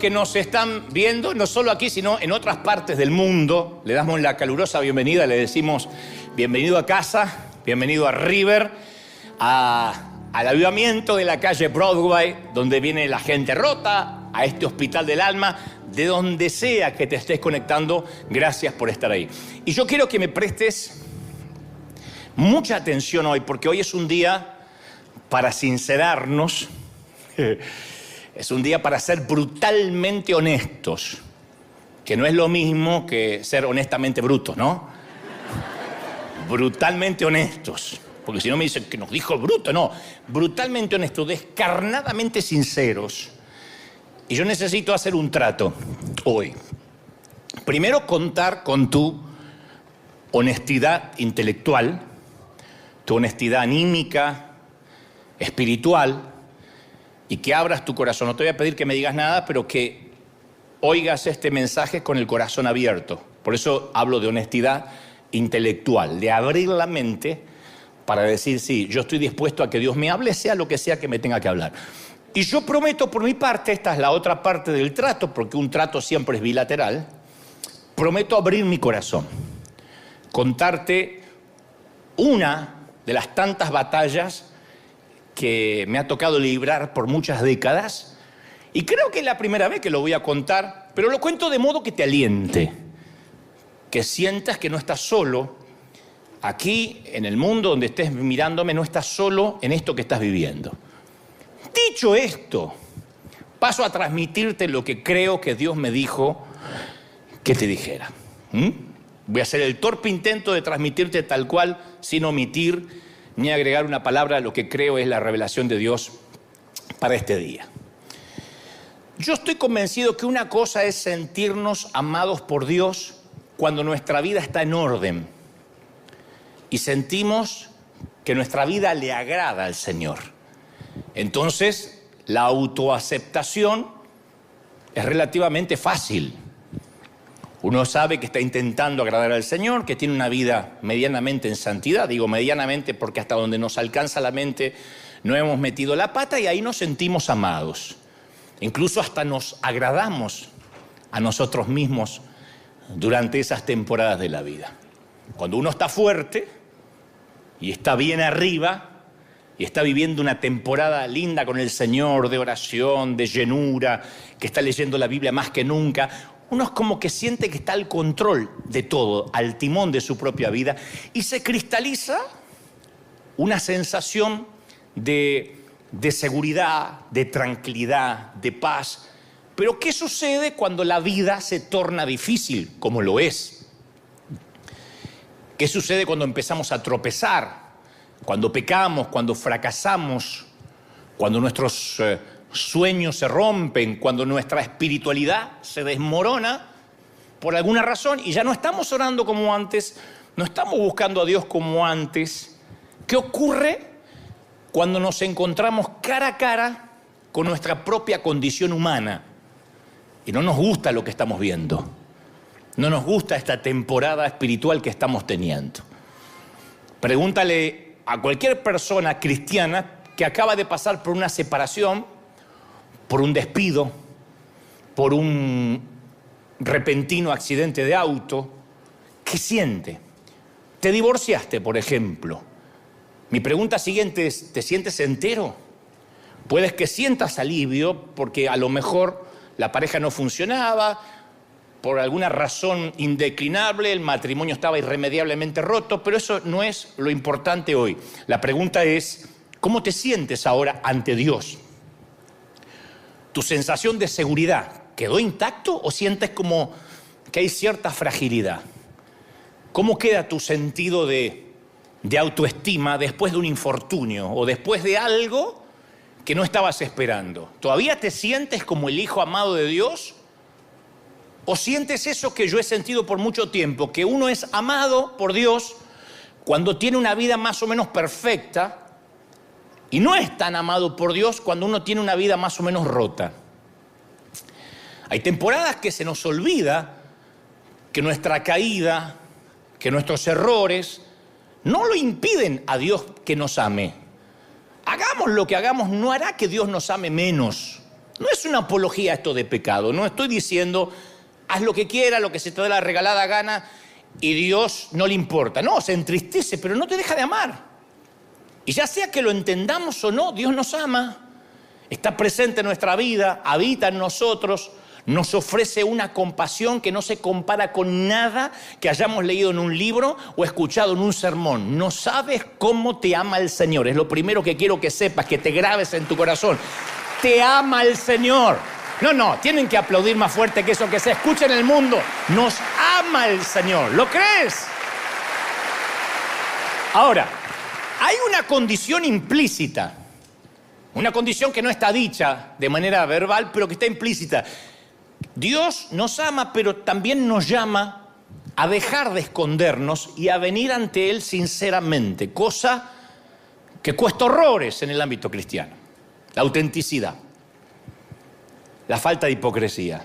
que nos están viendo, no solo aquí, sino en otras partes del mundo. Le damos la calurosa bienvenida, le decimos bienvenido a casa, bienvenido a River, al avivamiento de la calle Broadway, donde viene la gente rota, a este hospital del alma, de donde sea que te estés conectando, gracias por estar ahí. Y yo quiero que me prestes mucha atención hoy, porque hoy es un día para sincerarnos, es un día para ser brutalmente honestos, que no es lo mismo que ser honestamente brutos, ¿no? Brutalmente honestos, porque si no me dicen que nos dijo bruto, no, brutalmente honestos, descarnadamente sinceros. Y yo necesito hacer un trato hoy. Primero, contar con tu honestidad intelectual, tu honestidad anímica, espiritual, y que abras tu corazón. No te voy a pedir que me digas nada, pero que oigas este mensaje con el corazón abierto. Por eso hablo de honestidad intelectual, de abrir la mente para decir, sí, yo estoy dispuesto a que Dios me hable, sea lo que sea que me tenga que hablar. Y yo prometo por mi parte, esta es la otra parte del trato, porque un trato siempre es bilateral, prometo abrir mi corazón, contarte una de las tantas batallas que me ha tocado librar por muchas décadas, y creo que es la primera vez que lo voy a contar, pero lo cuento de modo que te aliente, que sientas que no estás solo aquí en el mundo donde estés mirándome, no estás solo en esto que estás viviendo. Dicho esto, paso a transmitirte lo que creo que Dios me dijo que te dijera. Voy a hacer el torpe intento de transmitirte tal cual, sin omitir ni agregar una palabra a lo que creo es la revelación de Dios para este día. Yo estoy convencido que una cosa es sentirnos amados por Dios cuando nuestra vida está en orden y sentimos que nuestra vida le agrada al Señor. Entonces, la autoaceptación es relativamente fácil. Uno sabe que está intentando agradar al Señor, que tiene una vida medianamente en santidad. Digo medianamente porque hasta donde nos alcanza la mente no hemos metido la pata y ahí nos sentimos amados. Incluso hasta nos agradamos a nosotros mismos durante esas temporadas de la vida. Cuando uno está fuerte y está bien arriba y está viviendo una temporada linda con el Señor, de oración, de llenura, que está leyendo la Biblia más que nunca, uno es como que siente que está al control de todo, al timón de su propia vida, y se cristaliza una sensación de seguridad, de tranquilidad, de paz. Pero ¿qué sucede cuando la vida se torna difícil, como lo es? ¿Qué sucede cuando empezamos a tropezar? Cuando pecamos, cuando fracasamos, cuando nuestros sueños se rompen, cuando nuestra espiritualidad se desmorona por alguna razón y ya no estamos orando como antes, no estamos buscando a Dios como antes. ¿Qué ocurre cuando nos encontramos cara a cara con nuestra propia condición humana y no nos gusta lo que estamos viendo? No nos gusta esta temporada espiritual que estamos teniendo. Pregúntale a cualquier persona cristiana que acaba de pasar por una separación, por un despido, por un repentino accidente de auto, ¿qué siente? ¿Te divorciaste, por ejemplo? Mi pregunta siguiente es, ¿te sientes entero? Puedes que sientas alivio porque a lo mejor la pareja no funcionaba, por alguna razón indeclinable, el matrimonio estaba irremediablemente roto, pero eso no es lo importante hoy. La pregunta es, ¿cómo te sientes ahora ante Dios? ¿Tu sensación de seguridad quedó intacto o sientes como que hay cierta fragilidad? ¿Cómo queda tu sentido de autoestima después de un infortunio o después de algo que no estabas esperando? ¿Todavía te sientes como el hijo amado de Dios? ¿O sientes eso que yo he sentido por mucho tiempo, que uno es amado por Dios cuando tiene una vida más o menos perfecta y no es tan amado por Dios cuando uno tiene una vida más o menos rota? Hay temporadas que se nos olvida que nuestra caída, que nuestros errores no lo impiden a Dios que nos ame. Hagamos lo que hagamos, no hará que Dios nos ame menos. No es una apología esto de pecado. No estoy diciendo, haz lo que quieras, lo que se te dé la regalada gana y Dios no le importa. No, se entristece, pero no te deja de amar. Y ya sea que lo entendamos o no, Dios nos ama. Está presente en nuestra vida, habita en nosotros, nos ofrece una compasión que no se compara con nada que hayamos leído en un libro o escuchado en un sermón. No sabes cómo te ama el Señor. Es lo primero que quiero que sepas, que te grabes en tu corazón. Te ama el Señor. No, tienen que aplaudir más fuerte que eso, que se escuche en el mundo. Nos ama el Señor. ¿Lo crees? Ahora, hay una condición implícita. Una condición que no está dicha de manera verbal, pero que está implícita. Dios nos ama, pero también nos llama a dejar de escondernos y a venir ante Él sinceramente, cosa que cuesta horrores en el ámbito cristiano. La autenticidad, la falta de hipocresía.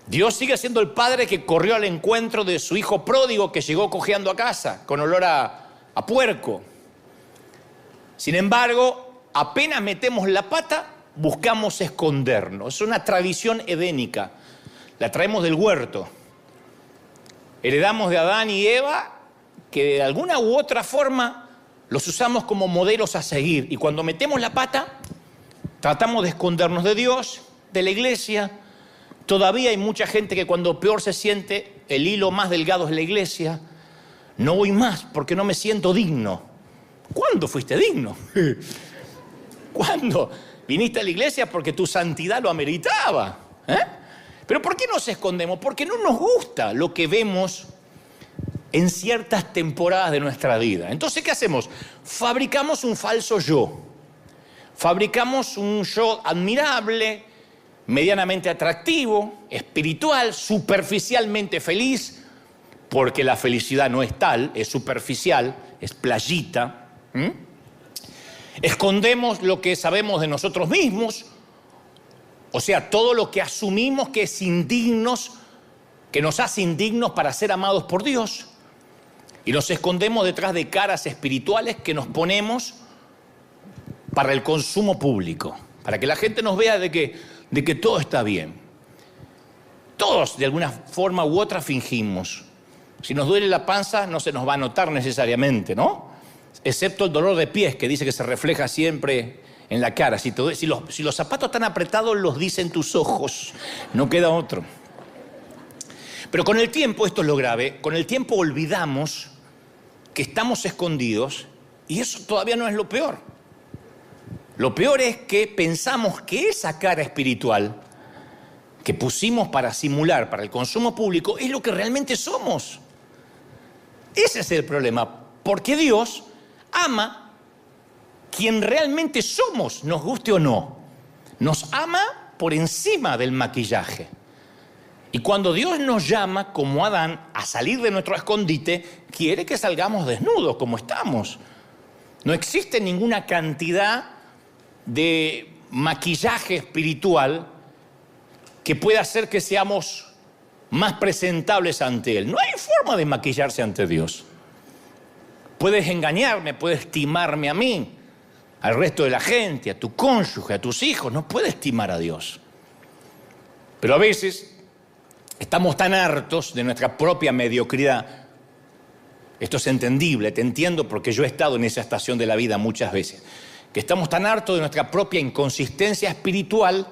Dios sigue siendo el padre que corrió al encuentro de su hijo pródigo que llegó cojeando a casa, con olor a puerco. Sin embargo, apenas metemos la pata, buscamos escondernos. Es una tradición edénica. La traemos del huerto. Heredamos de Adán y Eva que de alguna u otra forma los usamos como modelos a seguir. Y cuando metemos la pata, tratamos de escondernos de Dios, de la iglesia. Todavía hay mucha gente que cuando peor se siente, el hilo más delgado es la iglesia. No voy más porque no me siento digno. ¿Cuándo fuiste digno? ¿Cuándo? Viniste a la iglesia porque tu santidad lo ameritaba. ¿Pero por qué nos escondemos? Porque no nos gusta lo que vemos en ciertas temporadas de nuestra vida. Entonces, ¿qué hacemos? Fabricamos un falso yo. Fabricamos un yo admirable, medianamente atractivo, espiritual, superficialmente feliz, porque la felicidad no es tal, es superficial, es playita. Escondemos lo que sabemos de nosotros mismos, o sea, todo lo que asumimos que es indignos, que nos hace indignos para ser amados por Dios. Y nos escondemos detrás de caras espirituales que nos ponemos para el consumo público, para que la gente nos vea de que todo está bien. Todos, de alguna forma u otra, fingimos. Si nos duele la panza, no se nos va a notar necesariamente, ¿no? Excepto el dolor de pies, que dice que se refleja siempre en la cara. Si los zapatos están apretados, los dicen tus ojos. No queda otro. Pero con el tiempo, esto es lo grave, con el tiempo olvidamos que estamos escondidos y eso todavía no es lo peor. Lo peor es que pensamos que esa cara espiritual que pusimos para simular, para el consumo público, es lo que realmente somos. Ese es el problema, porque Dios ama quien realmente somos, nos guste o no. Nos ama por encima del maquillaje. Y cuando Dios nos llama, como Adán, a salir de nuestro escondite, quiere que salgamos desnudos como estamos. No existe ninguna cantidad de maquillaje espiritual que pueda hacer que seamos más presentables ante Él. No hay forma de maquillarse ante Dios. Puedes engañarme, puedes timarme a mí, al resto de la gente, a tu cónyuge, a tus hijos. No puedes timar a Dios. Pero a veces estamos tan hartos de nuestra propia mediocridad. Esto es entendible, te entiendo porque yo he estado en esa estación de la vida muchas veces. Que estamos tan hartos de nuestra propia inconsistencia espiritual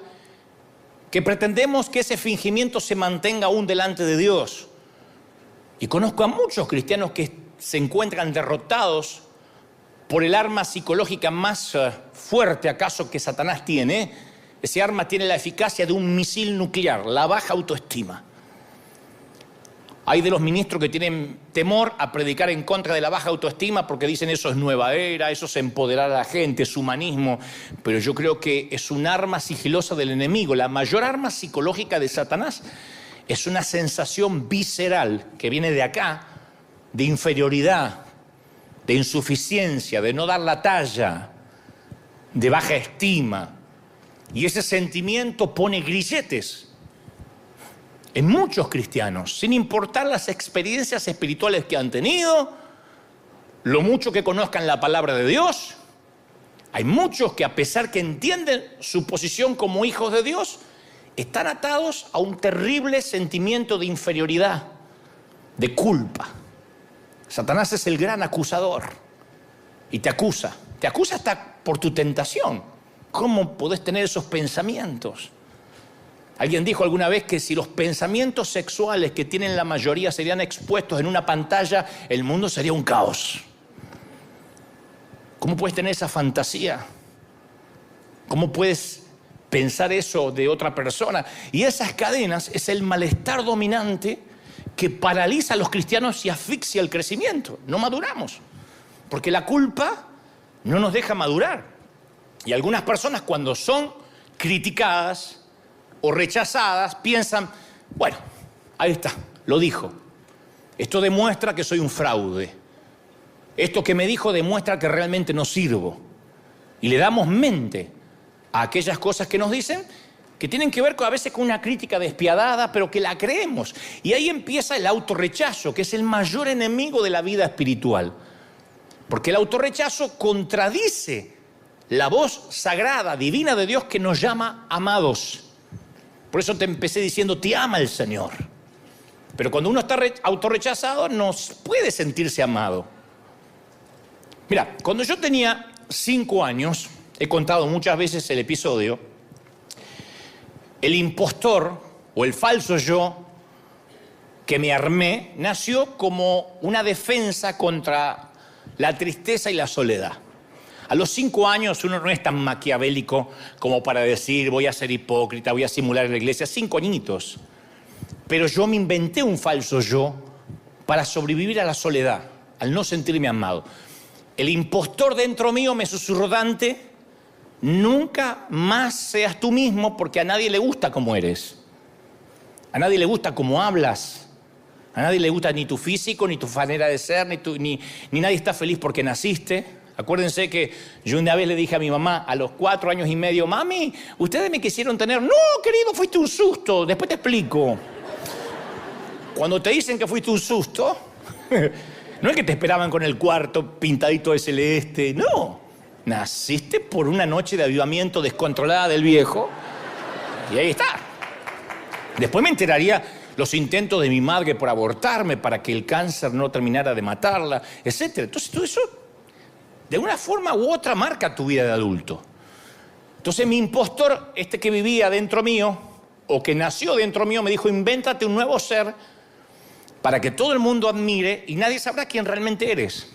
que pretendemos que ese fingimiento se mantenga aún delante de Dios. Y conozco a muchos cristianos que se encuentran derrotados por el arma psicológica más fuerte acaso que Satanás tiene. Ese arma tiene la eficacia de un misil nuclear, la baja autoestima. Hay de los ministros que tienen temor a predicar en contra de la baja autoestima porque dicen eso es nueva era, eso es empoderar a la gente, es humanismo. Pero yo creo que es un arma sigilosa del enemigo. La mayor arma psicológica de Satanás es una sensación visceral que viene de acá, de inferioridad, de insuficiencia, de no dar la talla, de baja estima. Y ese sentimiento pone grilletes en muchos cristianos, sin importar las experiencias espirituales que han tenido, lo mucho que conozcan la palabra de Dios, Hay muchos que, a pesar que entienden su posición como hijos de Dios, están atados a un terrible sentimiento de inferioridad, de culpa. Satanás es el gran acusador y te acusa hasta por tu tentación. ¿Cómo podés tener esos pensamientos? Alguien dijo alguna vez que si los pensamientos sexuales que tienen la mayoría serían expuestos en una pantalla, el mundo sería un caos. ¿Cómo puedes tener esa fantasía? ¿Cómo puedes pensar eso de otra persona? Y esas cadenas es el malestar dominante que paraliza a los cristianos y asfixia el crecimiento. No maduramos, porque la culpa no nos deja madurar. Y algunas personas, cuando son criticadas o rechazadas, piensan, bueno, ahí está, lo dijo. Esto demuestra que soy un fraude. Esto que me dijo demuestra que realmente no sirvo. Y le damos mente a aquellas cosas que nos dicen, que tienen que ver a veces con una crítica despiadada, pero que la creemos. Y ahí empieza el autorrechazo, que es el mayor enemigo de la vida espiritual. Porque el autorrechazo contradice la voz sagrada, divina de Dios que nos llama amados. Por eso te empecé diciendo, te ama el Señor. Pero cuando uno está autorrechazado, no puede sentirse amado. Mira, cuando yo tenía 5 años, he contado muchas veces el episodio, el impostor o el falso yo que me armé nació como una defensa contra la tristeza y la soledad. A los 5 años uno no es tan maquiavélico como para decir voy a ser hipócrita, voy a simular en la iglesia. 5 añitos. Pero yo me inventé un falso yo para sobrevivir a la soledad, al no sentirme amado. El impostor dentro mío me susurró, Dante, nunca más seas tú mismo porque a nadie le gusta como eres. A nadie le gusta cómo hablas. A nadie le gusta ni tu físico, ni tu manera de ser, ni nadie está feliz porque naciste. Acuérdense que yo una vez le dije a mi mamá a los 4 años y medio, mami, ustedes me quisieron tener. No, querido, fuiste un susto, después te explico. Cuando te dicen que fuiste un susto, no es que te esperaban con el cuarto pintadito de celeste, no. Naciste por una noche de avivamiento descontrolada del viejo y ahí está. Después me enteraría los intentos de mi madre por abortarme para que el cáncer no terminara de matarla, etc. Entonces todo eso, de una forma u otra, marca tu vida de adulto. Entonces mi impostor, que vivía dentro mío, o que nació dentro mío, me dijo, invéntate un nuevo ser para que todo el mundo admire y nadie sabrá quién realmente eres.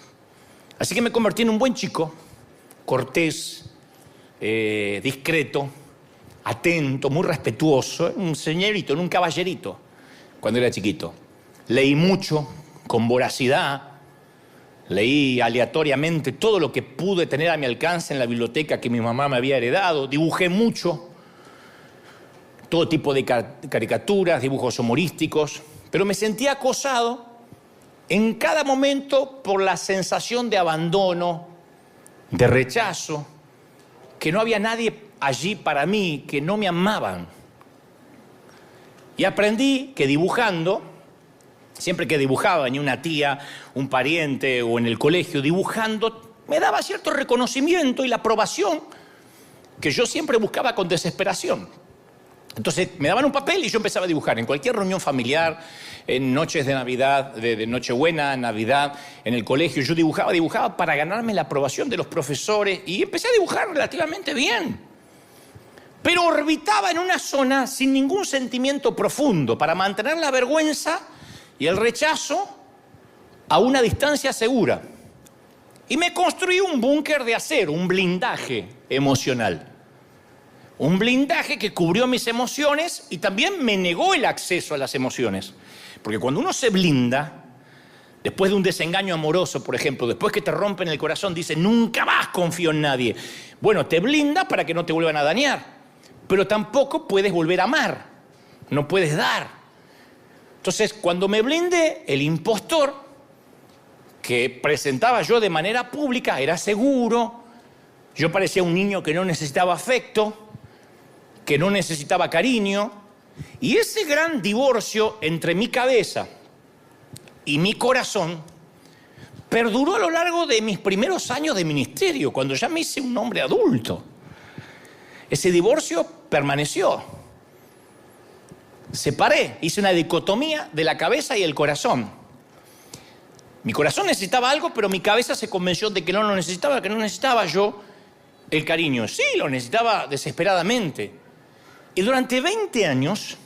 Así que me convertí en un buen chico, cortés, discreto, atento, muy respetuoso, un señorito, un caballerito, cuando era chiquito. Leí mucho, con voracidad, leí aleatoriamente todo lo que pude tener a mi alcance en la biblioteca que mi mamá me había heredado, dibujé mucho, todo tipo de caricaturas, dibujos humorísticos, pero me sentía acosado en cada momento por la sensación de abandono, de rechazo, que no había nadie allí para mí, que no me amaban. Y aprendí que dibujando, siempre que dibujaba, venía una tía, un pariente o en el colegio, dibujando, me daba cierto reconocimiento y la aprobación que yo siempre buscaba con desesperación. Entonces me daban un papel y yo empezaba a dibujar en cualquier reunión familiar, en noches de Navidad, de Nochebuena, Navidad, en el colegio. Yo dibujaba para ganarme la aprobación de los profesores y empecé a dibujar relativamente bien. Pero orbitaba en una zona sin ningún sentimiento profundo para mantener la vergüenza y el rechazo a una distancia segura. Y me construí un búnker de acero, un blindaje emocional. Un blindaje que cubrió mis emociones y también me negó el acceso a las emociones. Porque cuando uno se blinda, después de un desengaño amoroso, por ejemplo, después que te rompen el corazón, dice, nunca más confío en nadie. Bueno, te blindas para que no te vuelvan a dañar, pero tampoco puedes volver a amar, no puedes dar. Entonces, cuando me blindé, el impostor que presentaba yo de manera pública era seguro, yo parecía un niño que no necesitaba afecto, que no necesitaba cariño, y ese gran divorcio entre mi cabeza y mi corazón perduró a lo largo de mis primeros años de ministerio, cuando ya me hice un hombre adulto. Ese divorcio permaneció. Separé, hice una dicotomía de la cabeza y el corazón. Mi corazón necesitaba algo, pero mi cabeza se convenció de que no lo necesitaba, que no necesitaba yo el cariño. Sí, lo necesitaba desesperadamente. Y durante 20 años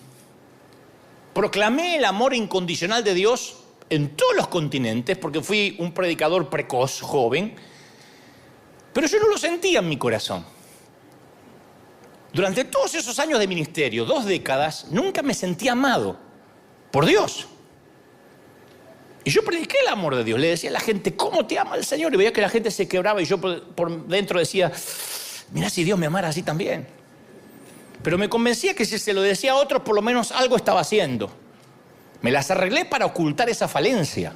proclamé el amor incondicional de Dios en todos los continentes, porque fui un predicador precoz, joven, pero yo no lo sentía en mi corazón. Durante todos esos años de ministerio, 2 décadas, nunca me sentí amado por Dios. Y yo prediqué el amor de Dios. Le decía a la gente, ¿cómo te ama el Señor? Y veía que la gente se quebraba y yo por dentro decía, mirá si Dios me amara así también. Pero me convencía que si se lo decía a otros, por lo menos algo estaba haciendo. Me las arreglé para ocultar esa falencia,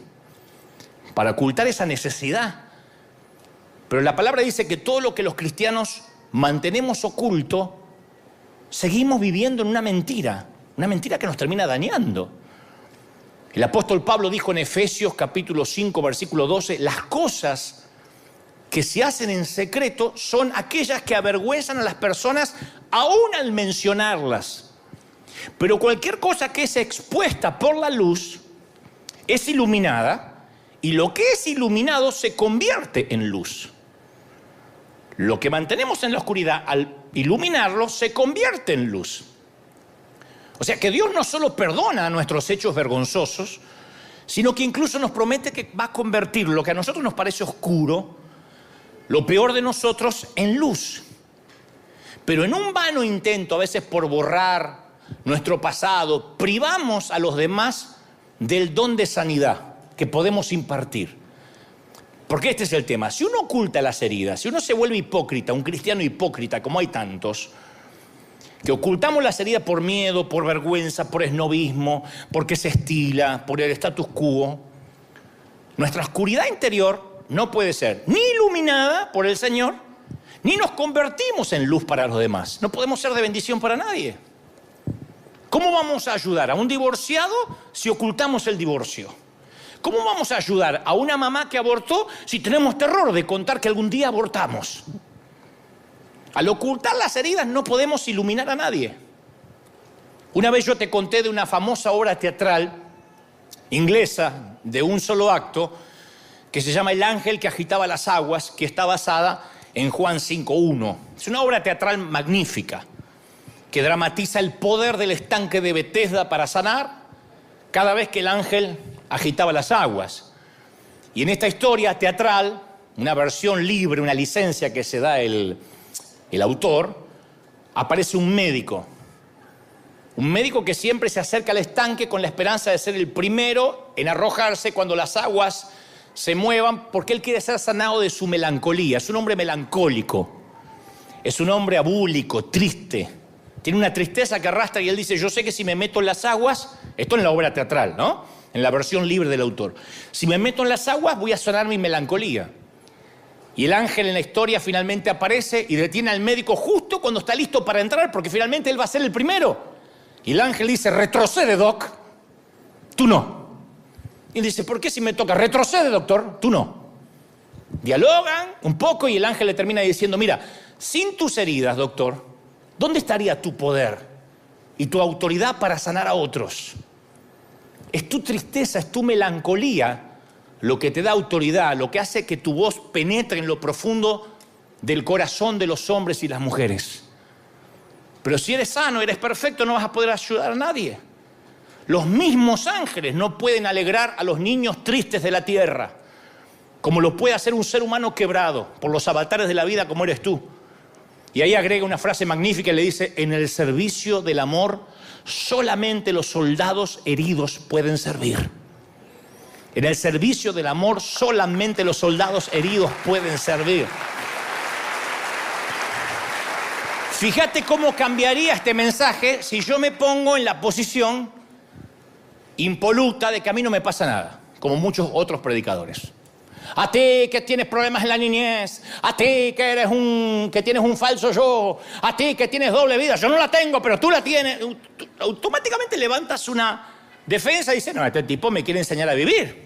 para ocultar esa necesidad. Pero la palabra dice que todo lo que los cristianos mantenemos oculto, seguimos viviendo en una mentira que nos termina dañando. El apóstol Pablo dijo en Efesios capítulo 5, versículo 12, las cosas que se hacen en secreto son aquellas que avergüenzan a las personas aún al mencionarlas. Pero cualquier cosa que es expuesta por la luz es iluminada, y lo que es iluminado se convierte en luz. Lo que mantenemos en la oscuridad, al iluminarlo, se convierte en luz. O sea que Dios no solo perdona nuestros hechos vergonzosos, sino que incluso nos promete que va a convertir lo que a nosotros nos parece oscuro, lo peor de nosotros, en luz. Pero en un vano intento, a veces por borrar nuestro pasado, privamos a los demás del don de sanidad que podemos impartir. Porque este es el tema. Si uno oculta las heridas, si uno se vuelve hipócrita, un cristiano hipócrita, como hay tantos, que ocultamos las heridas por miedo, por vergüenza, por esnobismo, porque se estila, por el status quo, nuestra oscuridad interior no puede ser ni iluminada por el Señor, ni nos convertimos en luz para los demás. No podemos ser de bendición para nadie. ¿Cómo vamos a ayudar a un divorciado si ocultamos el divorcio? ¿Cómo vamos a ayudar a una mamá que abortó si tenemos terror de contar que algún día abortamos? Al ocultar las heridas no podemos iluminar a nadie. Una vez yo te conté de una famosa obra teatral inglesa de un solo acto que se llama El ángel que agitaba las aguas, que está basada en Juan 5:1. Es una obra teatral magnífica que dramatiza el poder del estanque de Betesda para sanar cada vez que el ángel agitaba las aguas. Y en esta historia teatral, una versión libre, una licencia que se da el autor, aparece un médico que siempre se acerca al estanque con la esperanza de ser el primero en arrojarse cuando las aguas se muevan, porque él quiere ser sanado de su melancolía. Es un hombre melancólico, es un hombre abúlico, triste, tiene una tristeza que arrastra, y él dice, yo sé que si me meto en las aguas, esto en la obra teatral, ¿no?, en la versión libre del autor, si me meto en las aguas voy a sanar mi melancolía. Y el ángel en la historia finalmente aparece y detiene al médico justo cuando está listo para entrar, porque finalmente él va a ser el primero. Y el ángel dice, retrocede, doc, tú no. Y él dice, ¿por qué si me toca? Retrocede, doctor, tú no. Dialogan un poco y el ángel le termina diciendo, mira, sin tus heridas, doctor, ¿dónde estaría tu poder y tu autoridad para sanar a otros? Es tu tristeza, es tu melancolía lo que te da autoridad, lo que hace que tu voz penetre en lo profundo del corazón de los hombres y las mujeres. Pero si eres sano, eres perfecto, no vas a poder ayudar a nadie. Los mismos ángeles no pueden alegrar a los niños tristes de la tierra, como lo puede hacer un ser humano quebrado por los avatares de la vida como eres tú. Y ahí agrega una frase magnífica y le dice, en el servicio del amor solamente los soldados heridos pueden servir. En el servicio del amor solamente los soldados heridos pueden servir. Fíjate cómo cambiaría este mensaje si yo me pongo en la posición impoluta de que a mí no me pasa nada, como muchos otros predicadores. A ti que tienes problemas en la niñez, a ti que tienes un falso yo, a ti que tienes doble vida, yo no la tengo, pero tú la tienes. Automáticamente levantas una defensa y dices, no, este tipo me quiere enseñar a vivir.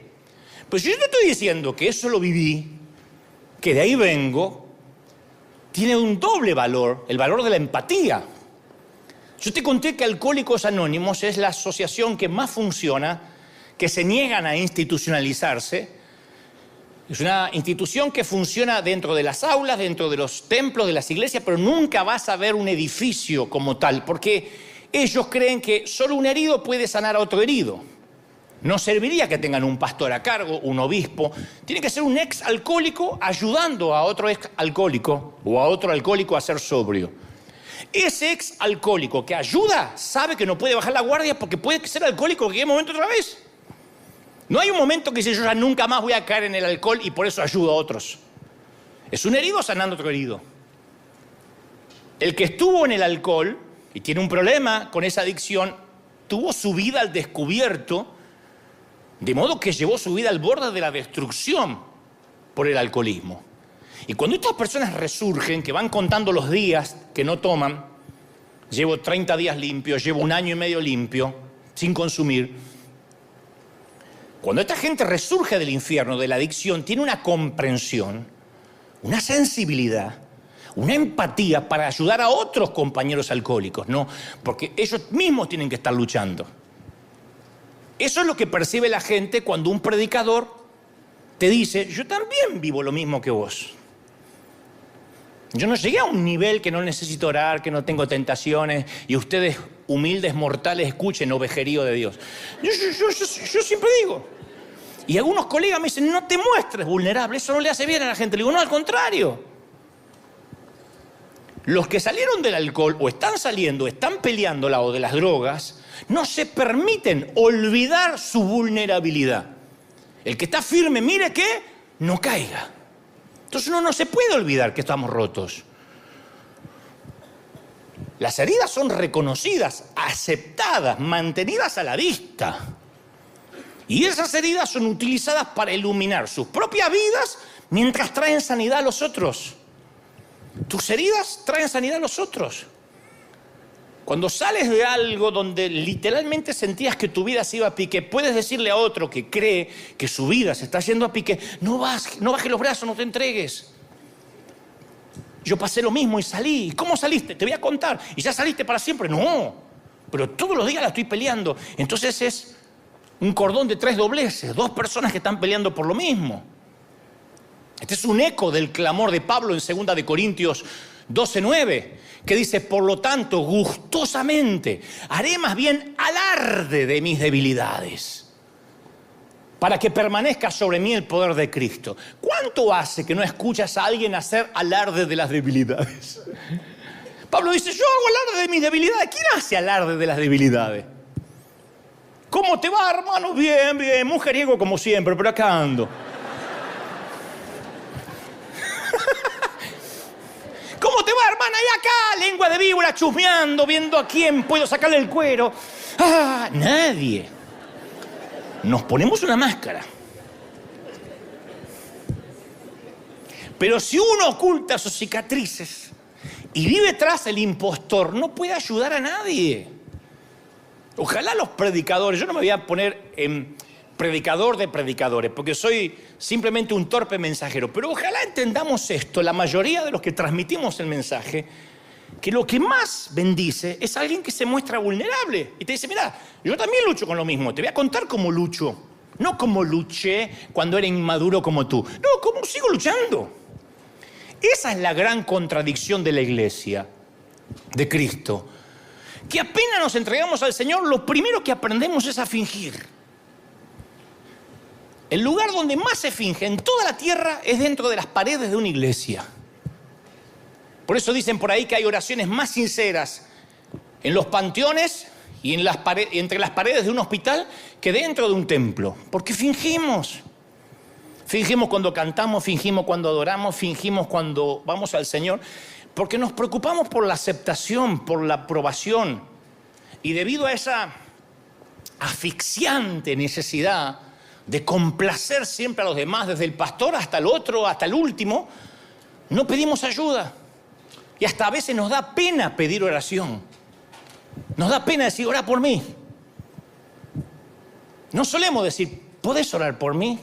Pues yo te estoy diciendo que eso lo viví, que de ahí vengo, tiene un doble valor, el valor de la empatía. Yo te conté que Alcohólicos Anónimos es la asociación que más funciona, que se niegan a institucionalizarse. Es una institución que funciona dentro de las aulas, dentro de los templos, de las iglesias, pero nunca vas a ver un edificio como tal, porque ellos creen que solo un herido puede sanar a otro herido. No serviría que tengan un pastor a cargo, un obispo. Tiene que ser un ex alcohólico ayudando a otro ex alcohólico o a otro alcohólico a ser sobrio. Ese ex alcohólico que ayuda sabe que no puede bajar la guardia porque puede ser alcohólico en cualquier momento otra vez. No hay un momento que dice yo ya nunca más voy a caer en el alcohol y por eso ayudo a otros. Es un herido sanando a otro herido. El que estuvo en el alcohol y tiene un problema con esa adicción, tuvo su vida al descubierto, de modo que llevó su vida al borde de la destrucción por el alcoholismo. Y cuando estas personas resurgen, que van contando los días que no toman, llevo 30 días limpios, llevo 1 año y medio limpio, sin consumir. Cuando esta gente resurge del infierno, de la adicción, tiene una comprensión, una sensibilidad, una empatía para ayudar a otros compañeros alcohólicos, ¿no? Porque ellos mismos tienen que estar luchando. Eso es lo que percibe la gente cuando un predicador te dice, yo también vivo lo mismo que vos. Yo no llegué a un nivel que no necesito orar, que no tengo tentaciones, y ustedes, humildes mortales, escuchen ovejerío de Dios. Yo siempre digo, y algunos colegas me dicen, no te muestres vulnerable, eso no le hace bien a la gente. Le digo, no, al contrario. Los que salieron del alcohol, o están saliendo, están peleando al lado de las drogas, no se permiten olvidar su vulnerabilidad. El que está firme, mire que no caiga. Entonces uno no se puede olvidar que estamos rotos. Las heridas son reconocidas, aceptadas, mantenidas a la vista. Y esas heridas son utilizadas para iluminar sus propias vidas mientras traen sanidad a los otros. Tus heridas traen sanidad a los otros. Cuando sales de algo donde literalmente sentías que tu vida se iba a pique, puedes decirle a otro que cree que su vida se está yendo a pique, no bajes los brazos, no te entregues. Yo pasé lo mismo y salí. ¿Cómo saliste? Te voy a contar. ¿Y ya saliste para siempre? No, pero todos los días la estoy peleando. Entonces es un cordón de 3 dobleces, 2 personas que están peleando por lo mismo. Este es un eco del clamor de Pablo en 2 de Corintios 12:9, que dice, por lo tanto, gustosamente haré más bien alarde de mis debilidades, para que permanezca sobre mí el poder de Cristo. ¿Cuánto hace que no escuchas a alguien hacer alarde de las debilidades? Pablo dice, yo hago alarde de mis debilidades. ¿Quién hace alarde de las debilidades? ¿Cómo te va, hermano? Bien, bien, mujeriego como siempre, pero acá ando. ¿Cómo te va, hermana? Y acá, lengua de víbora, chusmeando, viendo a quién puedo sacarle el cuero. ¡Ah! Nadie. Nos ponemos una máscara. Pero si uno oculta sus cicatrices y vive tras el impostor, no puede ayudar a nadie. Ojalá los predicadores, yo no me voy a poner en predicador de predicadores, porque soy simplemente un torpe mensajero, pero ojalá entendamos esto, la mayoría de los que transmitimos el mensaje, que lo que más bendice es alguien que se muestra vulnerable y te dice, mira, yo también lucho con lo mismo, te voy a contar cómo lucho, no cómo luché cuando era inmaduro como tú, no, cómo sigo luchando. Esa es la gran contradicción de la iglesia, de Cristo, que apenas nos entregamos al Señor, lo primero que aprendemos es a fingir. El lugar donde más se finge en toda la tierra es dentro de las paredes de una iglesia. Por eso dicen por ahí que hay oraciones más sinceras en los panteones y entre las paredes de un hospital que dentro de un templo. Porque fingimos. Fingimos cuando cantamos, fingimos cuando adoramos, fingimos cuando vamos al Señor. Porque nos preocupamos por la aceptación, por la aprobación. Y debido a esa asfixiante necesidad de complacer siempre a los demás, desde el pastor hasta el otro, hasta el último, no pedimos ayuda. Y hasta a veces nos da pena pedir oración. Nos da pena decir, ora por mí. No solemos decir, ¿podés orar por mí?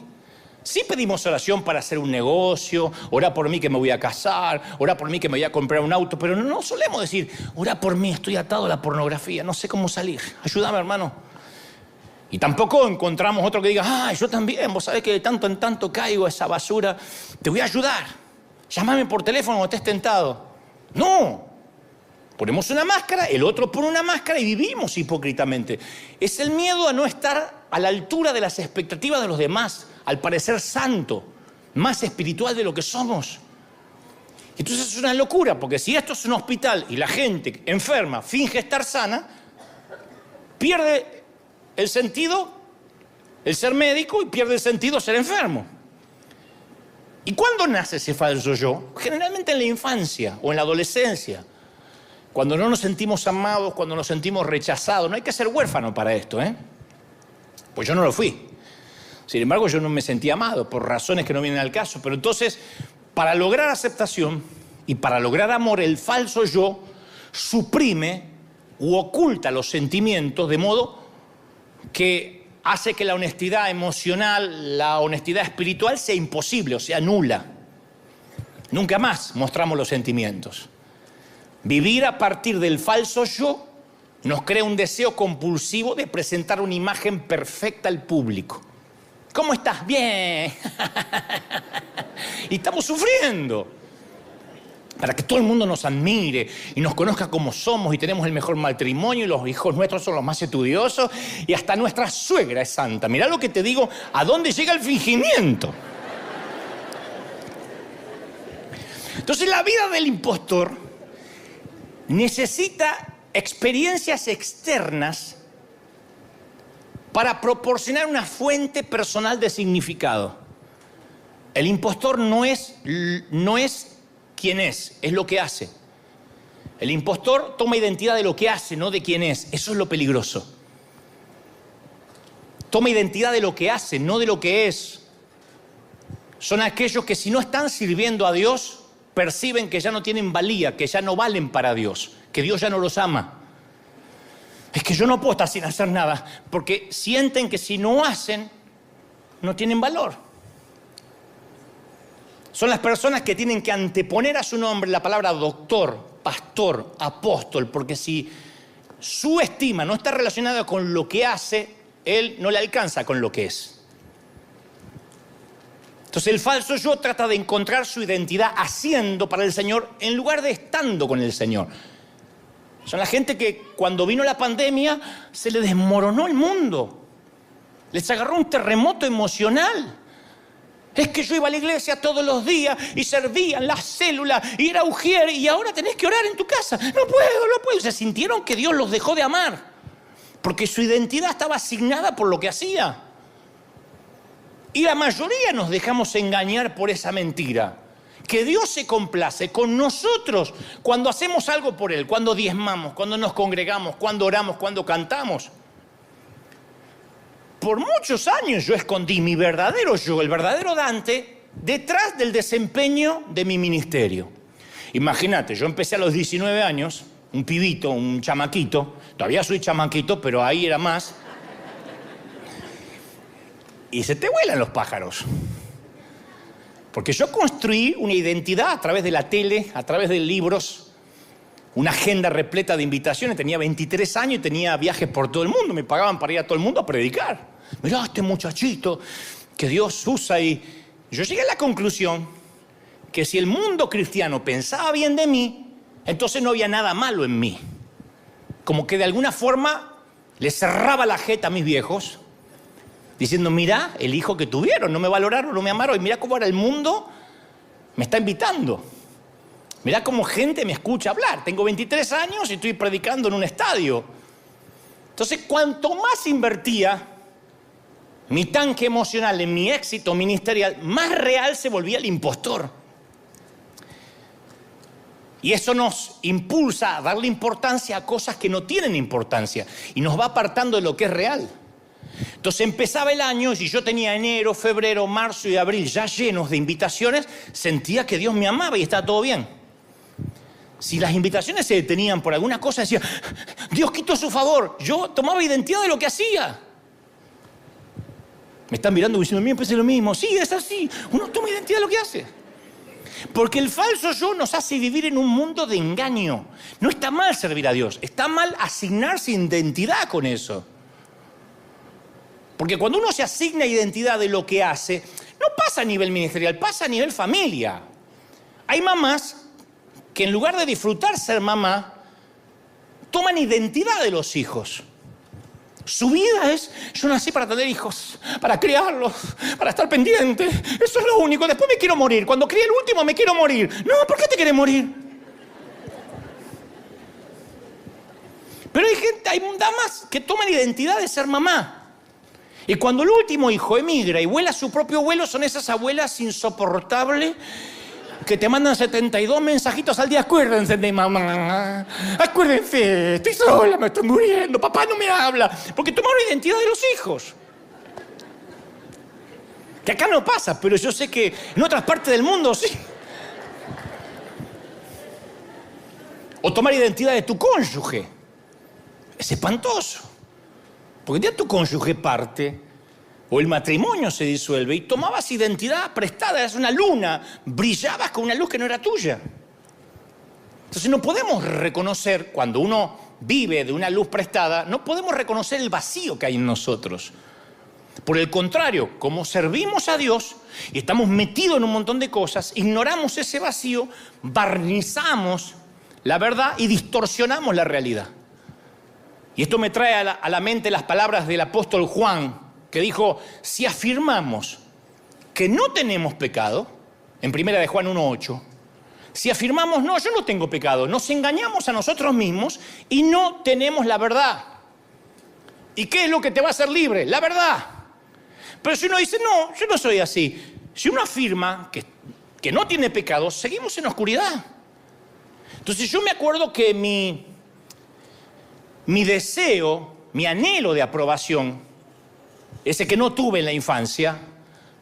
Sí pedimos oración para hacer un negocio, ora por mí que me voy a casar, ora por mí que me voy a comprar un auto, pero no solemos decir, ora por mí, estoy atado a la pornografía, no sé cómo salir, ayúdame, hermano. Y tampoco encontramos otro que diga, yo también, vos sabés que de tanto en tanto caigo a esa basura, te voy a ayudar, llámame por teléfono cuando estés tentado. No, ponemos una máscara, el otro pone una máscara y vivimos hipócritamente. Es el miedo a no estar a la altura de las expectativas de los demás, al parecer santo, más espiritual de lo que somos. Entonces es una locura, porque si esto es un hospital y la gente enferma finge estar sana, pierde el sentido el ser médico y pierde el sentido ser enfermo. ¿Y cuándo nace ese falso yo? Generalmente en la infancia o en la adolescencia. Cuando no nos sentimos amados, cuando nos sentimos rechazados. No hay que ser huérfano para esto, ¿eh? Pues yo no lo fui. Sin embargo, yo no me sentía amado por razones que no vienen al caso. Pero entonces, para lograr aceptación y para lograr amor, el falso yo suprime u oculta los sentimientos de modo que hace que la honestidad emocional, la honestidad espiritual sea imposible, o sea, nula. Nunca más mostramos los sentimientos. Vivir a partir del falso yo nos crea un deseo compulsivo de presentar una imagen perfecta al público. ¿Cómo estás? Bien. Y estamos sufriendo. Para que todo el mundo nos admire y nos conozca como somos y tenemos el mejor matrimonio y los hijos nuestros son los más estudiosos y hasta nuestra suegra es santa. Mirá lo que te digo, ¿a dónde llega el fingimiento? Entonces la vida del impostor necesita experiencias externas para proporcionar una fuente personal de significado. El impostor no es quién es lo que hace. El impostor toma identidad de lo que hace, no de quién es. Eso es lo peligroso. Toma identidad de lo que hace, no de lo que es. Son aquellos que si no están sirviendo a Dios, perciben que ya no tienen valía, que ya no valen para Dios, que Dios ya no los ama. Es que yo no puedo estar sin hacer nada, porque sienten que si no hacen, no tienen valor. Son las personas que tienen que anteponer a su nombre la palabra doctor, pastor, apóstol, porque si su estima no está relacionada con lo que hace, él no le alcanza con lo que es. Entonces el falso yo trata de encontrar su identidad haciendo para el Señor en lugar de estando con el Señor. Son la gente que cuando vino la pandemia se le desmoronó el mundo. Les agarró un terremoto emocional. Es que yo iba a la iglesia todos los días y servía en la célula y era ujier y ahora tenés que orar en tu casa. No puedo. Se sintieron que Dios los dejó de amar porque su identidad estaba asignada por lo que hacía. Y la mayoría nos dejamos engañar por esa mentira. Que Dios se complace con nosotros cuando hacemos algo por Él, cuando diezmamos, cuando nos congregamos, cuando oramos, cuando cantamos. Por muchos años yo escondí mi verdadero yo, el verdadero Dante, detrás del desempeño de mi ministerio. Imagínate, yo empecé a los 19 años, un pibito, un chamaquito, todavía soy chamaquito, pero ahí era más. Y se te vuelan los pájaros. Porque yo construí una identidad a través de la tele, a través de libros, una agenda repleta de invitaciones. Tenía 23 años y tenía viajes por todo el mundo. Me pagaban para ir a todo el mundo a predicar. Mirá este muchachito que Dios usa. Y yo llegué a la conclusión que si el mundo cristiano pensaba bien de mí, entonces no había nada malo en mí. Como que de alguna forma le cerraba la jeta a mis viejos, diciendo, mirá el hijo que tuvieron, no me valoraron, no me amaron, y mirá cómo ahora el mundo me está invitando. Mirá cómo gente me escucha hablar. Tengo 23 años y estoy predicando en un estadio. Entonces, cuanto más invertía mi tanque emocional en mi éxito ministerial, más real se volvía el impostor. Y eso nos impulsa a darle importancia a cosas que no tienen importancia y nos va apartando de lo que es real. Entonces empezaba el año y yo tenía enero, febrero, marzo y abril ya llenos de invitaciones, sentía que Dios me amaba y estaba todo bien. Si las invitaciones se detenían por alguna cosa, decía, Dios quitó su favor. Yo tomaba identidad de lo que hacía. Me están mirando diciendo, a mí me parece lo mismo. Sí, es así. Uno toma identidad de lo que hace. Porque el falso yo nos hace vivir en un mundo de engaño. No está mal servir a Dios, está mal asignarse identidad con eso. Porque cuando uno se asigna identidad de lo que hace, no pasa a nivel ministerial, pasa a nivel familia. Hay mamás que en lugar de disfrutar ser mamá, toman identidad de los hijos. Su vida es, yo nací para tener hijos, para criarlos, para estar pendiente. Eso es lo único. Después me quiero morir. Cuando críe el último me quiero morir. No, ¿por qué te quieres morir? Pero hay gente, hay damas que toman identidad de ser mamá. Y cuando el último hijo emigra y vuela su propio vuelo, son esas abuelas insoportables que te mandan 72 mensajitos al día. Acuérdense de mamá, acuérdense, estoy sola, me estoy muriendo, papá no me habla. Porque tomaron identidad de los hijos. Que acá no pasa, pero yo sé que en otras partes del mundo sí. O tomar identidad de tu cónyuge. Es espantoso. Porque ya tu cónyuge parte, o el matrimonio se disuelve, y tomabas identidad prestada, eras una luna, brillabas con una luz que no era tuya. Entonces no podemos reconocer, cuando uno vive de una luz prestada, no podemos reconocer el vacío que hay en nosotros. Por el contrario, como servimos a Dios y estamos metidos en un montón de cosas, ignoramos ese vacío, barnizamos la verdad y distorsionamos la realidad. Y esto me trae a la mente las palabras del apóstol Juan, que dijo, si afirmamos que no tenemos pecado, en 1 de Juan 1:8, si afirmamos, no, yo no tengo pecado, nos engañamos a nosotros mismos y no tenemos la verdad. ¿Y qué es lo que te va a hacer libre? La verdad. Pero si uno dice, no, yo no soy así. Si uno afirma que no tiene pecado, seguimos en oscuridad. Entonces yo me acuerdo que mi deseo, mi anhelo de aprobación, ese que no tuve en la infancia,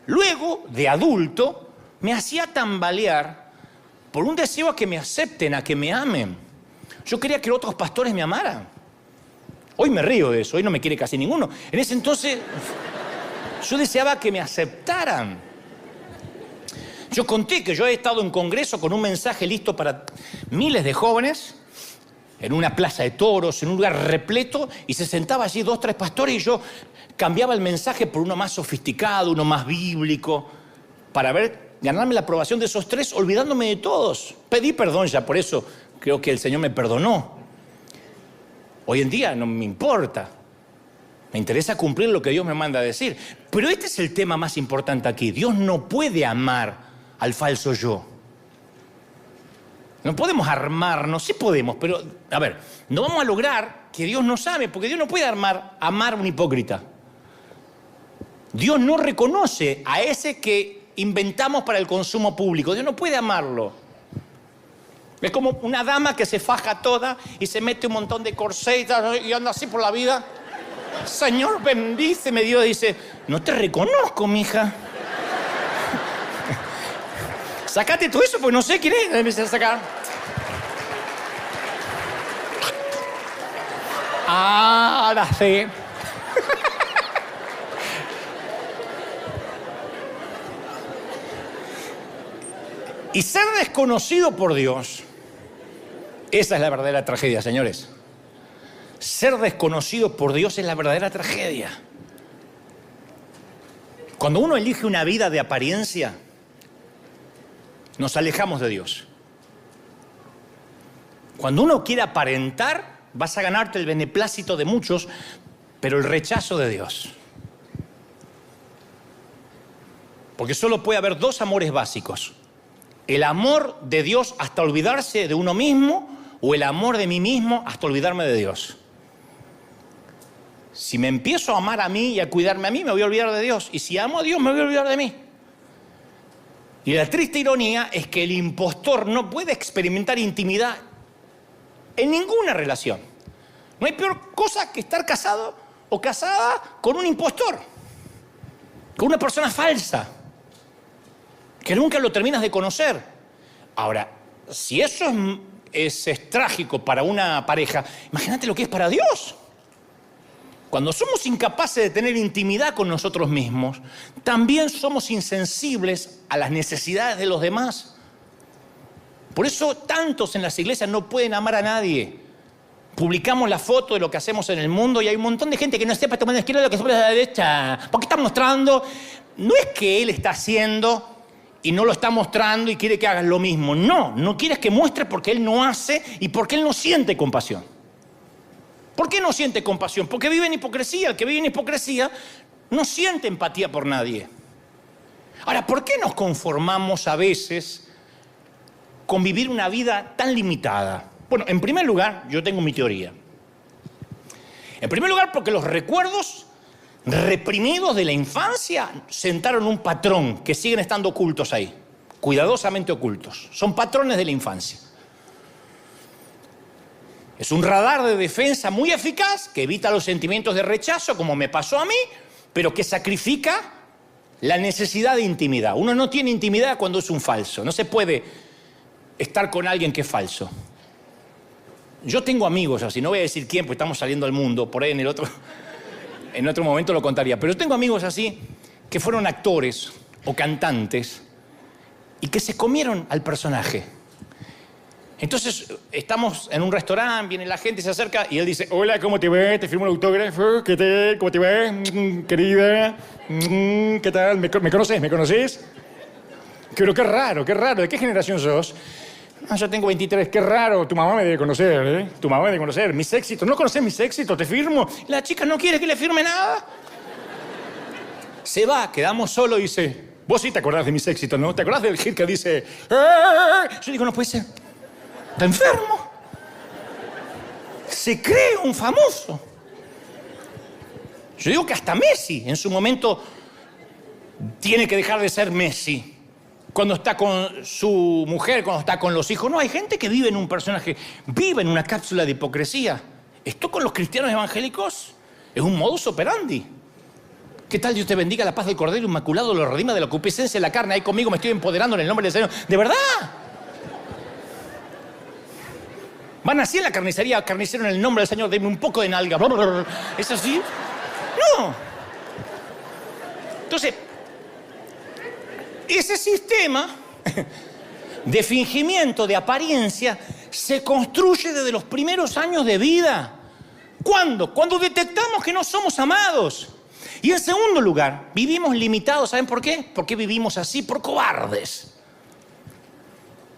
luego de adulto, me hacía tambalear por un deseo a que me acepten, a que me amen. Yo quería que otros pastores me amaran. Hoy me río de eso, hoy no me quiere casi ninguno. En ese entonces yo deseaba que me aceptaran. Yo conté que yo he estado en congreso con un mensaje listo para miles de jóvenes, en una plaza de toros, en un lugar repleto, y se sentaba allí 2 o 3 pastores y yo cambiaba el mensaje por uno más sofisticado, uno más bíblico, para ganarme la aprobación de esos 3, olvidándome de todos. Pedí perdón ya, por eso creo que el Señor me perdonó. Hoy en día no me importa. Me interesa cumplir lo que Dios me manda a decir. Pero este es el tema más importante aquí. Dios no puede amar al falso yo. No podemos armarnos, sí podemos, pero, a ver, no vamos a lograr que Dios nos ame, porque Dios no puede amar a un hipócrita. Dios no reconoce a ese que inventamos para el consumo público. Dios no puede amarlo. Es como una dama que se faja toda y se mete un montón de corsetas y anda así por la vida. Señor, bendíceme, Dios dice, no te reconozco, mija. Sácate todo eso, pues no sé quién es. Empecé a sacar. Ahora sí. Y ser desconocido por Dios, esa es la verdadera tragedia, señores. Ser desconocido por Dios es la verdadera tragedia. Cuando uno elige una vida de apariencia, nos alejamos de Dios. Cuando uno quiere aparentar, vas a ganarte el beneplácito de muchos, pero el rechazo de Dios. Porque solo puede haber 2 amores básicos. El amor de Dios hasta olvidarse de uno mismo, o el amor de mí mismo hasta olvidarme de Dios. Si me empiezo a amar a mí y a cuidarme a mí, me voy a olvidar de Dios. Y si amo a Dios, me voy a olvidar de mí. Y la triste ironía es que el impostor no puede experimentar intimidad en ninguna relación. No hay peor cosa que estar casado o casada con un impostor, con una persona falsa, que nunca lo terminas de conocer. Ahora, si eso es trágico para una pareja, imagínate lo que es para Dios. Cuando somos incapaces de tener intimidad con nosotros mismos, también somos insensibles a las necesidades de los demás. Por eso tantos en las iglesias no pueden amar a nadie. Publicamos la foto de lo que hacemos en el mundo y hay un montón de gente que no sepa tomar la izquierda lo que se pone a la derecha. Porque está mostrando, no es que él está haciendo y no lo está mostrando y quiere que hagas lo mismo. No quieres que muestre porque él no hace y porque él no siente compasión. ¿Por qué no siente compasión? Porque vive en hipocresía. El que vive en hipocresía no siente empatía por nadie. Ahora, ¿por qué nos conformamos a veces con vivir una vida tan limitada? Bueno, en primer lugar, yo tengo mi teoría. En primer lugar, porque los recuerdos reprimidos de la infancia sentaron un patrón que siguen estando ocultos ahí, cuidadosamente ocultos. Son patrones de la infancia. Es un radar de defensa muy eficaz que evita los sentimientos de rechazo, como me pasó a mí, pero que sacrifica la necesidad de intimidad. Uno no tiene intimidad cuando es un falso. No se puede estar con alguien que es falso. Yo tengo amigos así, no voy a decir quién, porque estamos saliendo al mundo, por ahí en otro momento lo contaría, pero tengo amigos así que fueron actores o cantantes y que se comieron al personaje. Entonces, estamos en un restaurante, viene la gente, se acerca y él dice: hola, ¿cómo te va? Te firmo el autógrafo, ¿qué tal? ¿Cómo te va? Querida, ¿qué tal? ¿Me conoces? ¿Me conoces? Pero qué raro, ¿de qué generación sos? No, yo tengo 23, qué raro, tu mamá me debe conocer, ¿eh? Tu mamá me debe conocer, mis éxitos, ¿no conoces mis éxitos? Te firmo. La chica no quiere que le firme nada. Se va, quedamos solos y dice: vos sí te acordás de mis éxitos, ¿no? ¿Te acordás del hit que dice? Yo digo, no puede ser. Está enfermo. Se cree un famoso. Yo digo que hasta Messi en su momento tiene que dejar de ser Messi. Cuando está con su mujer, cuando está con los hijos. No, hay gente que vive en un personaje, vive en una cápsula de hipocresía. Esto con los cristianos evangélicos es un modus operandi. ¿Qué tal? Dios te bendiga, la paz del Cordero Inmaculado, lo redima de la concupiscencia de la carne. Ahí conmigo me estoy empoderando en el nombre del Señor. ¿De verdad? Van así en la carnicería, carnicero, en el nombre del Señor, denme un poco de nalga. ¿Es así? No. Entonces, ese sistema de fingimiento, de apariencia, se construye desde los primeros años de vida. ¿Cuándo? Cuando detectamos que no somos amados. Y en segundo lugar, vivimos limitados. ¿Saben por qué? ¿Por qué vivimos así? Por cobardes.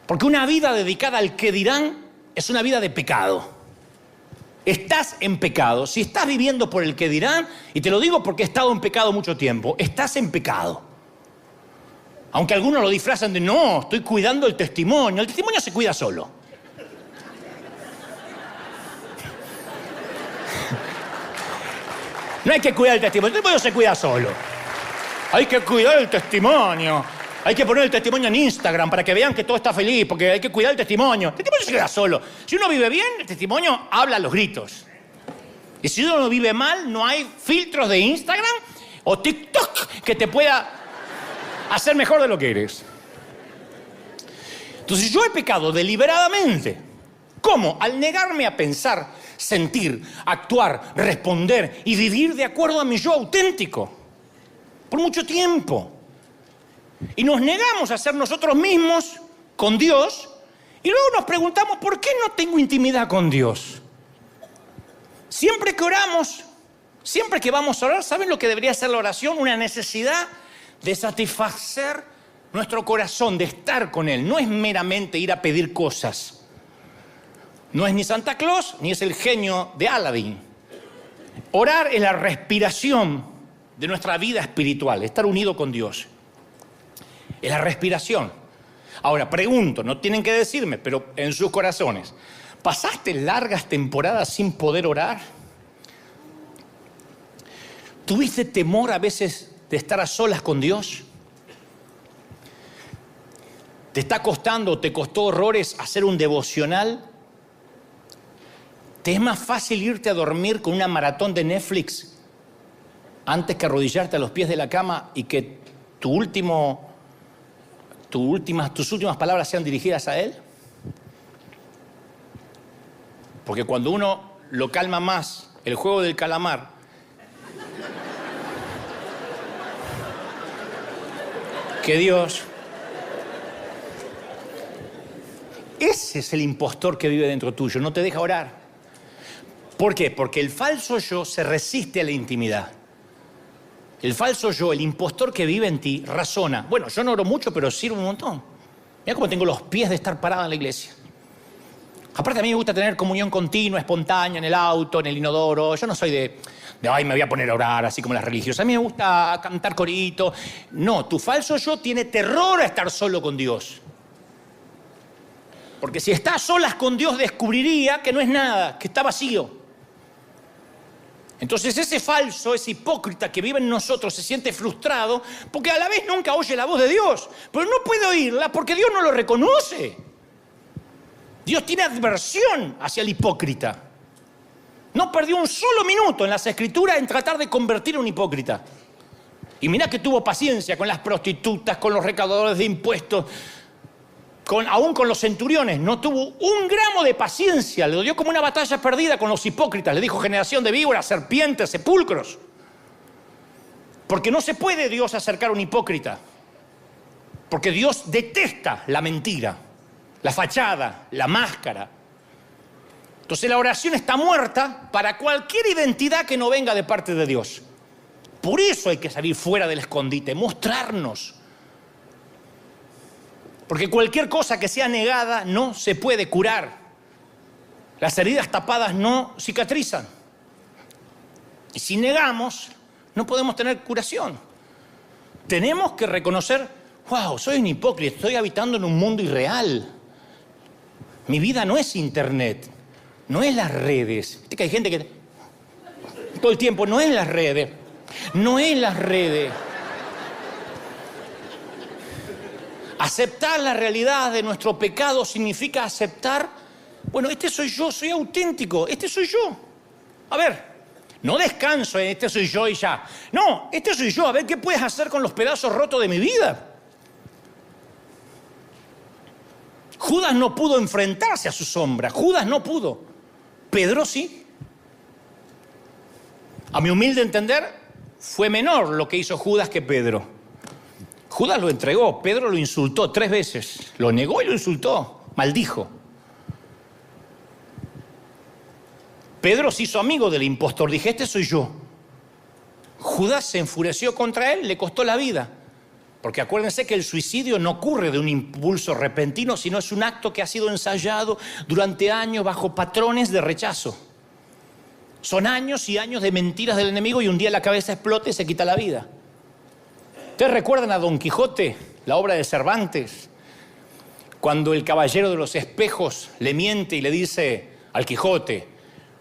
Porque una vida dedicada al qué dirán es una vida de pecado. Estás en pecado. Si estás viviendo por el qué dirán, y te lo digo porque he estado en pecado mucho tiempo, estás en pecado. Aunque algunos lo disfrazan de no, estoy cuidando el testimonio. El testimonio se cuida solo. No hay que cuidar el testimonio se cuida solo. Hay que cuidar el testimonio. Hay que poner el testimonio en Instagram para que vean que todo está feliz, porque hay que cuidar el testimonio. El testimonio se queda solo. Si uno vive bien, el testimonio habla a los gritos. Y si uno vive mal, no hay filtros de Instagram o TikTok que te pueda hacer mejor de lo que eres. Entonces yo he pecado deliberadamente. ¿Cómo? Al negarme a pensar, sentir, actuar, responder y vivir de acuerdo a mi yo auténtico. Por mucho tiempo. Y nos negamos a ser nosotros mismos con Dios y luego nos preguntamos, ¿por qué no tengo intimidad con Dios? Siempre que oramos, siempre que vamos a orar, ¿saben lo que debería ser la oración? Una necesidad de satisfacer nuestro corazón, de estar con Él. No es meramente ir a pedir cosas. No es ni Santa Claus, ni es el genio de Aladdin. Orar es la respiración de nuestra vida espiritual, estar unido con Dios. Es la respiración. Ahora, pregunto, no tienen que decirme, pero en sus corazones, ¿pasaste largas temporadas sin poder orar? ¿Tuviste temor a veces de estar a solas con Dios? ¿Te está costando, te costó horrores hacer un devocional? ¿Te es más fácil irte a dormir con una maratón de Netflix antes que arrodillarte a los pies de la cama y que tus últimas palabras sean dirigidas a Él? Porque cuando uno lo calma más, el juego del calamar, que Dios... Ese es el impostor que vive dentro tuyo, no te deja orar. ¿Por qué? Porque el falso yo se resiste a la intimidad. El falso yo, el impostor que vive en ti, razona. Bueno, yo no oro mucho, pero sirvo un montón. Mira cómo tengo los pies de estar parado en la iglesia. Aparte, a mí me gusta tener comunión continua, espontánea, en el auto, en el inodoro. Yo no soy de ay, me voy a poner a orar, así como las religiosas. A mí me gusta cantar corito. No, tu falso yo tiene terror a estar solo con Dios. Porque si está a solas con Dios, descubriría que no es nada, que está vacío. Entonces ese falso, ese hipócrita que vive en nosotros se siente frustrado porque a la vez nunca oye la voz de Dios. Pero no puede oírla porque Dios no lo reconoce. Dios tiene adversión hacia el hipócrita. No perdió un solo minuto en las Escrituras en tratar de convertir a un hipócrita. Y mirá que tuvo paciencia con las prostitutas, con los recaudadores de impuestos, aún con los centuriones. No tuvo un gramo de paciencia. Le dio como una batalla perdida con los hipócritas. Le dijo generación de víboras, serpientes, sepulcros. Porque no se puede Dios acercar a un hipócrita. Porque Dios detesta la mentira, la fachada, la máscara. Entonces la oración está muerta para cualquier identidad que no venga de parte de Dios. Por eso hay que salir fuera del escondite, mostrarnos. Porque cualquier cosa que sea negada no se puede curar. Las heridas tapadas no cicatrizan. Y si negamos, no podemos tener curación. Tenemos que reconocer, wow, soy un hipócrita, estoy habitando en un mundo irreal. Mi vida no es internet, no es las redes. Viste que hay gente que todo el tiempo, no es las redes, no es las redes. Aceptar la realidad de nuestro pecado significa aceptar, bueno, este soy yo, soy auténtico, este soy yo. A ver, no descanso en este soy yo y ya. No, este soy yo, a ver qué puedes hacer con los pedazos rotos de mi vida. Judas no pudo enfrentarse a su sombra, Judas no pudo. Pedro sí. A mi humilde entender, fue menor lo que hizo Judas que Pedro. Judas lo entregó, Pedro lo insultó 3 veces. Lo negó y lo insultó, maldijo. Pedro se hizo amigo del impostor, dije, este soy yo. Judas se enfureció contra él, le costó la vida. Porque acuérdense que el suicidio no ocurre de un impulso repentino, sino es un acto que ha sido ensayado durante años bajo patrones de rechazo. Son años y años de mentiras del enemigo y un día la cabeza explota y se quita la vida. ¿Ustedes recuerdan a Don Quijote, la obra de Cervantes? Cuando el caballero de los espejos le miente y le dice al Quijote,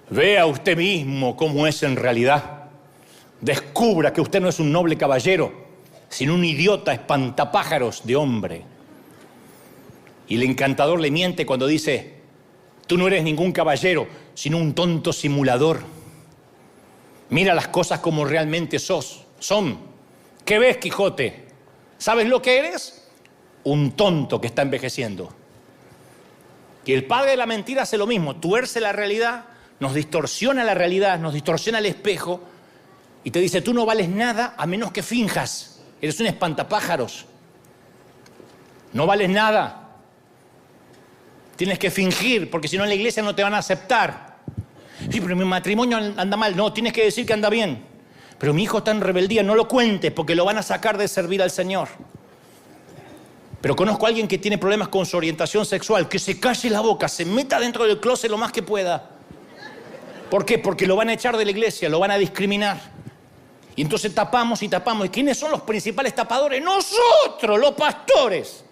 vea usted mismo cómo es en realidad. Descubra que usted no es un noble caballero, sino un idiota espantapájaros de hombre. Y el encantador le miente cuando dice, tú no eres ningún caballero, sino un tonto simulador. Mira las cosas como realmente son. ¿Qué ves, Quijote? ¿Sabes lo que eres? Un tonto que está envejeciendo. Y el padre de la mentira hace lo mismo, tuerce la realidad, nos distorsiona la realidad, nos distorsiona el espejo y te dice, tú no vales nada a menos que finjas. Eres un espantapájaros. No vales nada. Tienes que fingir, porque si no en la iglesia no te van a aceptar. Sí, pero mi matrimonio anda mal. No, tienes que decir que anda bien. Pero mi hijo está en rebeldía, no lo cuentes, porque lo van a sacar de servir al Señor. Pero conozco a alguien que tiene problemas con su orientación sexual, que se calle la boca, se meta dentro del closet lo más que pueda. ¿Por qué? Porque lo van a echar de la iglesia, lo van a discriminar. Y entonces tapamos y tapamos. ¿Y quiénes son los principales tapadores? Nosotros, los pastores.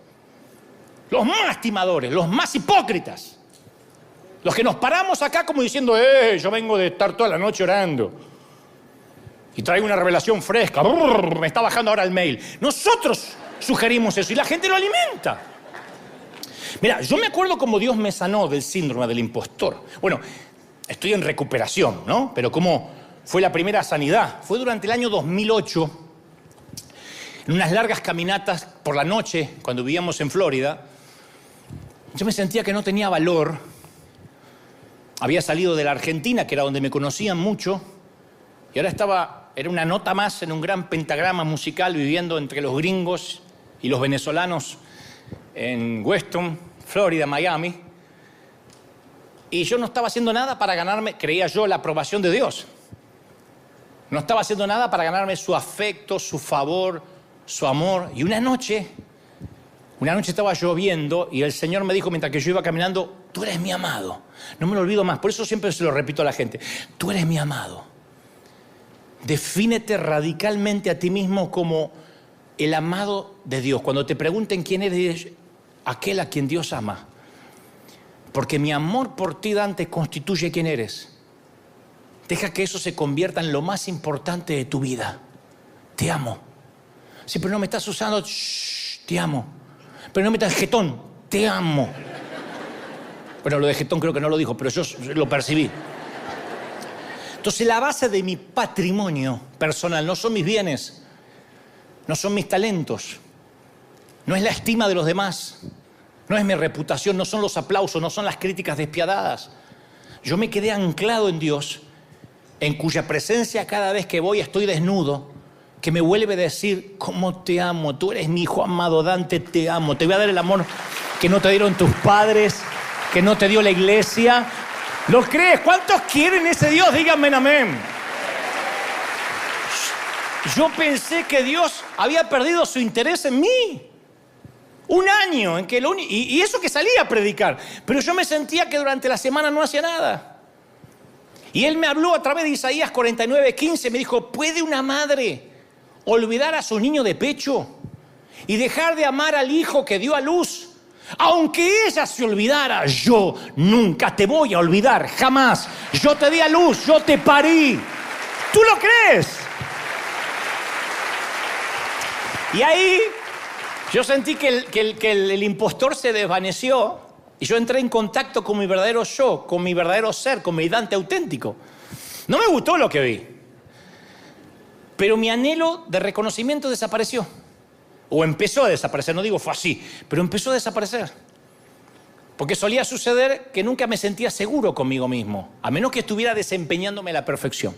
Los más timadores, los más hipócritas. Los que nos paramos acá como diciendo, yo vengo de estar toda la noche orando. Y traigo una revelación fresca. Me está bajando ahora el mail. Nosotros sugerimos eso y la gente lo alimenta. Mira, yo me acuerdo cómo Dios me sanó del síndrome del impostor. Bueno, estoy en recuperación, ¿no? Pero cómo fue la primera sanidad. Fue durante el año 2008, en unas largas caminatas por la noche, cuando vivíamos en Florida. Yo me sentía que no tenía valor. Había salido de la Argentina, que era donde me conocían mucho, y ahora era una nota más en un gran pentagrama musical viviendo entre los gringos y los venezolanos en Weston, Florida, Miami. Y yo no estaba haciendo nada para ganarme, creía yo, la aprobación de Dios. No estaba haciendo nada para ganarme su afecto, su favor, su amor. Y una noche estaba lloviendo y el Señor me dijo mientras que yo iba caminando, tú eres mi amado. No me lo olvido más, por eso siempre se lo repito a la gente. Tú eres mi amado. Defínete radicalmente a ti mismo como el amado de Dios. Cuando te pregunten quién eres, aquel a quien Dios ama. Porque mi amor por ti, Dante, constituye quién eres. Deja que eso se convierta en lo más importante de tu vida. Te amo. Sí, pero no me estás usando. Shh, te amo. Pero no me estás jetón. Te amo. Bueno, lo de jetón creo que no lo dijo, pero yo lo percibí. Entonces, la base de mi patrimonio personal no son mis bienes, no son mis talentos, no es la estima de los demás, no es mi reputación, no son los aplausos, no son las críticas despiadadas. Yo me quedé anclado en Dios, en cuya presencia cada vez que voy estoy desnudo, que me vuelve a decir, ¿cómo te amo? Tú eres mi hijo amado, Dante, te amo. Te voy a dar el amor que no te dieron tus padres, que no te dio la iglesia. ¿Lo crees? ¿Cuántos quieren ese Dios? Díganme amén. Yo pensé que Dios había perdido su interés en mí. Un año en que y eso que salía a predicar. Pero yo me sentía que durante la semana no hacía nada. Y Él me habló a través de Isaías 49:15. Me dijo, ¿puede una madre olvidar a su niño de pecho y dejar de amar al hijo que dio a luz? Aunque ella se olvidara, yo nunca te voy a olvidar, jamás. Yo te di a luz, yo te parí. ¿Tú lo crees? Y ahí yo sentí que el impostor se desvaneció y yo entré en contacto con mi verdadero yo, con mi verdadero ser, con mi Dante auténtico. No me gustó lo que vi, pero mi anhelo de reconocimiento desapareció. O empezó a desaparecer, no digo fue así, pero empezó a desaparecer. Porque solía suceder que nunca me sentía seguro conmigo mismo, a menos que estuviera desempeñándome a la perfección.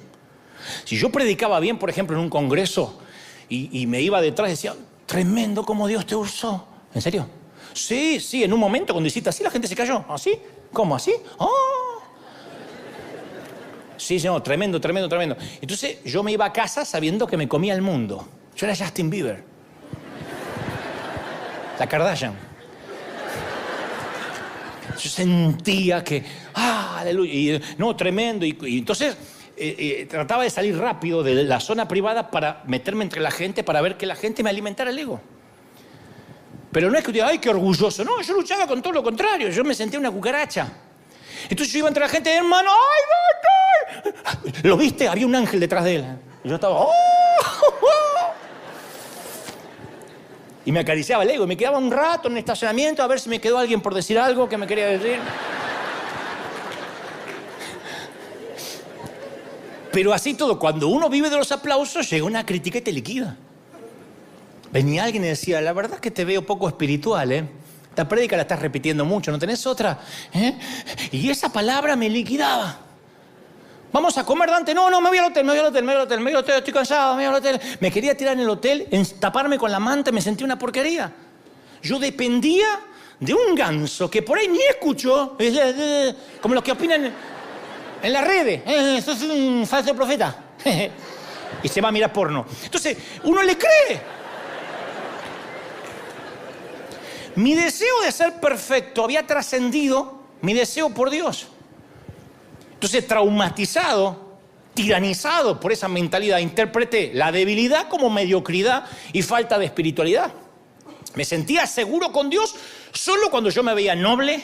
Si yo predicaba bien, por ejemplo, en un congreso, y me iba detrás y decía, tremendo como Dios te usó. ¿En serio? Sí, en un momento cuando hiciste así, la gente se cayó. ¿Así? ¿Cómo así? ¡Oh! Sí, no, tremendo. Entonces yo me iba a casa sabiendo que me comía el mundo. Yo era Justin Bieber. La Kardashian. Yo sentía que, aleluya, y, no, tremendo. Y entonces trataba de salir rápido de la zona privada para meterme entre la gente, para ver que la gente me alimentara el ego. Pero no es que diga, ay, qué orgulloso. No, yo luchaba con todo lo contrario. Yo me sentía una cucaracha. Entonces yo iba entre la gente, hermano, ¡ay! ¿Lo viste? Había un ángel detrás de él. Y yo estaba, ¡oh! Y me acariciaba el ego. Y me quedaba un rato en el estacionamiento a ver si me quedó alguien por decir algo que me quería decir. Pero así todo, cuando uno vive de los aplausos, llega una crítica y te liquida. Venía alguien y decía, la verdad es que te veo poco espiritual, ¿eh? Esta prédica la estás repitiendo mucho, ¿no tenés otra? ¿Eh? Y esa palabra me liquidaba. Vamos a comer, Dante. No, me voy al hotel, estoy cansado, me voy al hotel. Me quería tirar en el hotel, taparme con la manta, me sentí una porquería. Yo dependía de un ganso que por ahí ni escuchó, como los que opinan en las redes. Sos un falso profeta. Y se va a mirar porno. Entonces, uno le cree. Mi deseo de ser perfecto había trascendido mi deseo por Dios. Entonces, traumatizado, tiranizado por esa mentalidad, interpreté la debilidad como mediocridad y falta de espiritualidad. Me sentía seguro con Dios solo cuando yo me veía noble,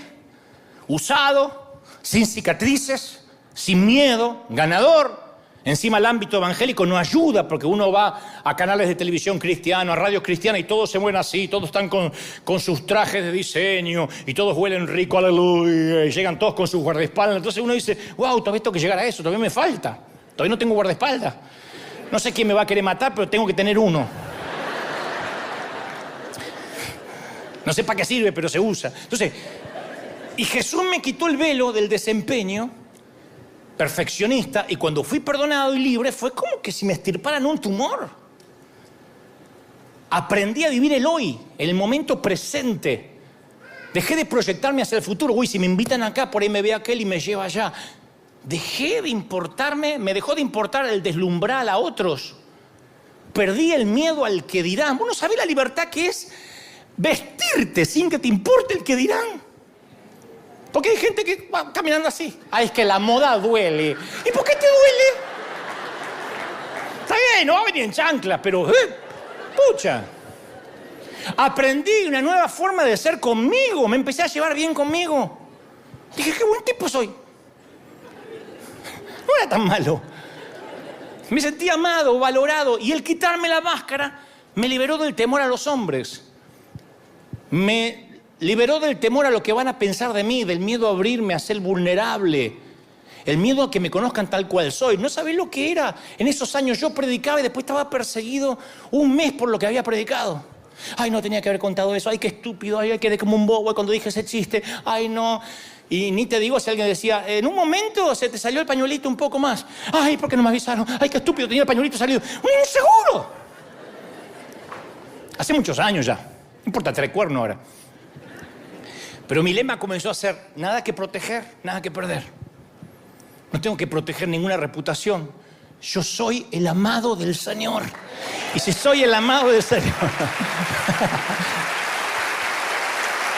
usado, sin cicatrices, sin miedo, ganador. Encima el ámbito evangélico no ayuda porque uno va a canales de televisión cristianos, a radio cristiana y todos se mueven así, todos están con sus trajes de diseño y todos huelen rico, aleluya, y llegan todos con sus guardaespaldas. Entonces uno dice, wow, todavía tengo que llegar a eso, todavía me falta, todavía no tengo guardaespaldas. No sé quién me va a querer matar, pero tengo que tener uno. No sé para qué sirve, pero se usa. Entonces, y Jesús me quitó el velo del desempeño perfeccionista, y cuando fui perdonado y libre fue como que si me extirparan un tumor. Aprendí a vivir el hoy, el momento presente. Dejé de proyectarme hacia el futuro. Uy, si me invitan acá, por ahí me ve aquel y me lleva allá. Dejé de importarme, me dejó de importar el deslumbrar a otros. Perdí el miedo al que dirán. Vos no sabés la libertad que es vestirte sin que te importe el que dirán. Porque hay gente que va caminando así. Ah, es que la moda duele. ¿Y por qué te duele? Está bien, no va a venir en chanclas, pero... pucha. Aprendí una nueva forma de ser conmigo. Me empecé a llevar bien conmigo. Dije, qué buen tipo soy. No era tan malo. Me sentí amado, valorado. Y el quitarme la máscara me liberó del temor a los hombres. Me liberó del temor a lo que van a pensar de mí, del miedo a abrirme, a ser vulnerable. El miedo a que me conozcan tal cual soy. No sabés lo que era. En esos años yo predicaba y después estaba perseguido un mes por lo que había predicado. Ay, no tenía que haber contado eso. Ay, qué estúpido. Ay, quedé como un bobo cuando dije ese chiste. Ay, no. Y ni te digo si alguien decía, en un momento se te salió el pañuelito un poco más. Ay, ¿por qué no me avisaron? Ay, qué estúpido, tenía el pañuelito salido. ¡Un inseguro! Hace muchos años ya. No importa, trae cuerno ahora. Pero mi lema comenzó a ser, nada que proteger, nada que perder. No tengo que proteger ninguna reputación. Yo soy el amado del Señor. Y si soy el amado del Señor,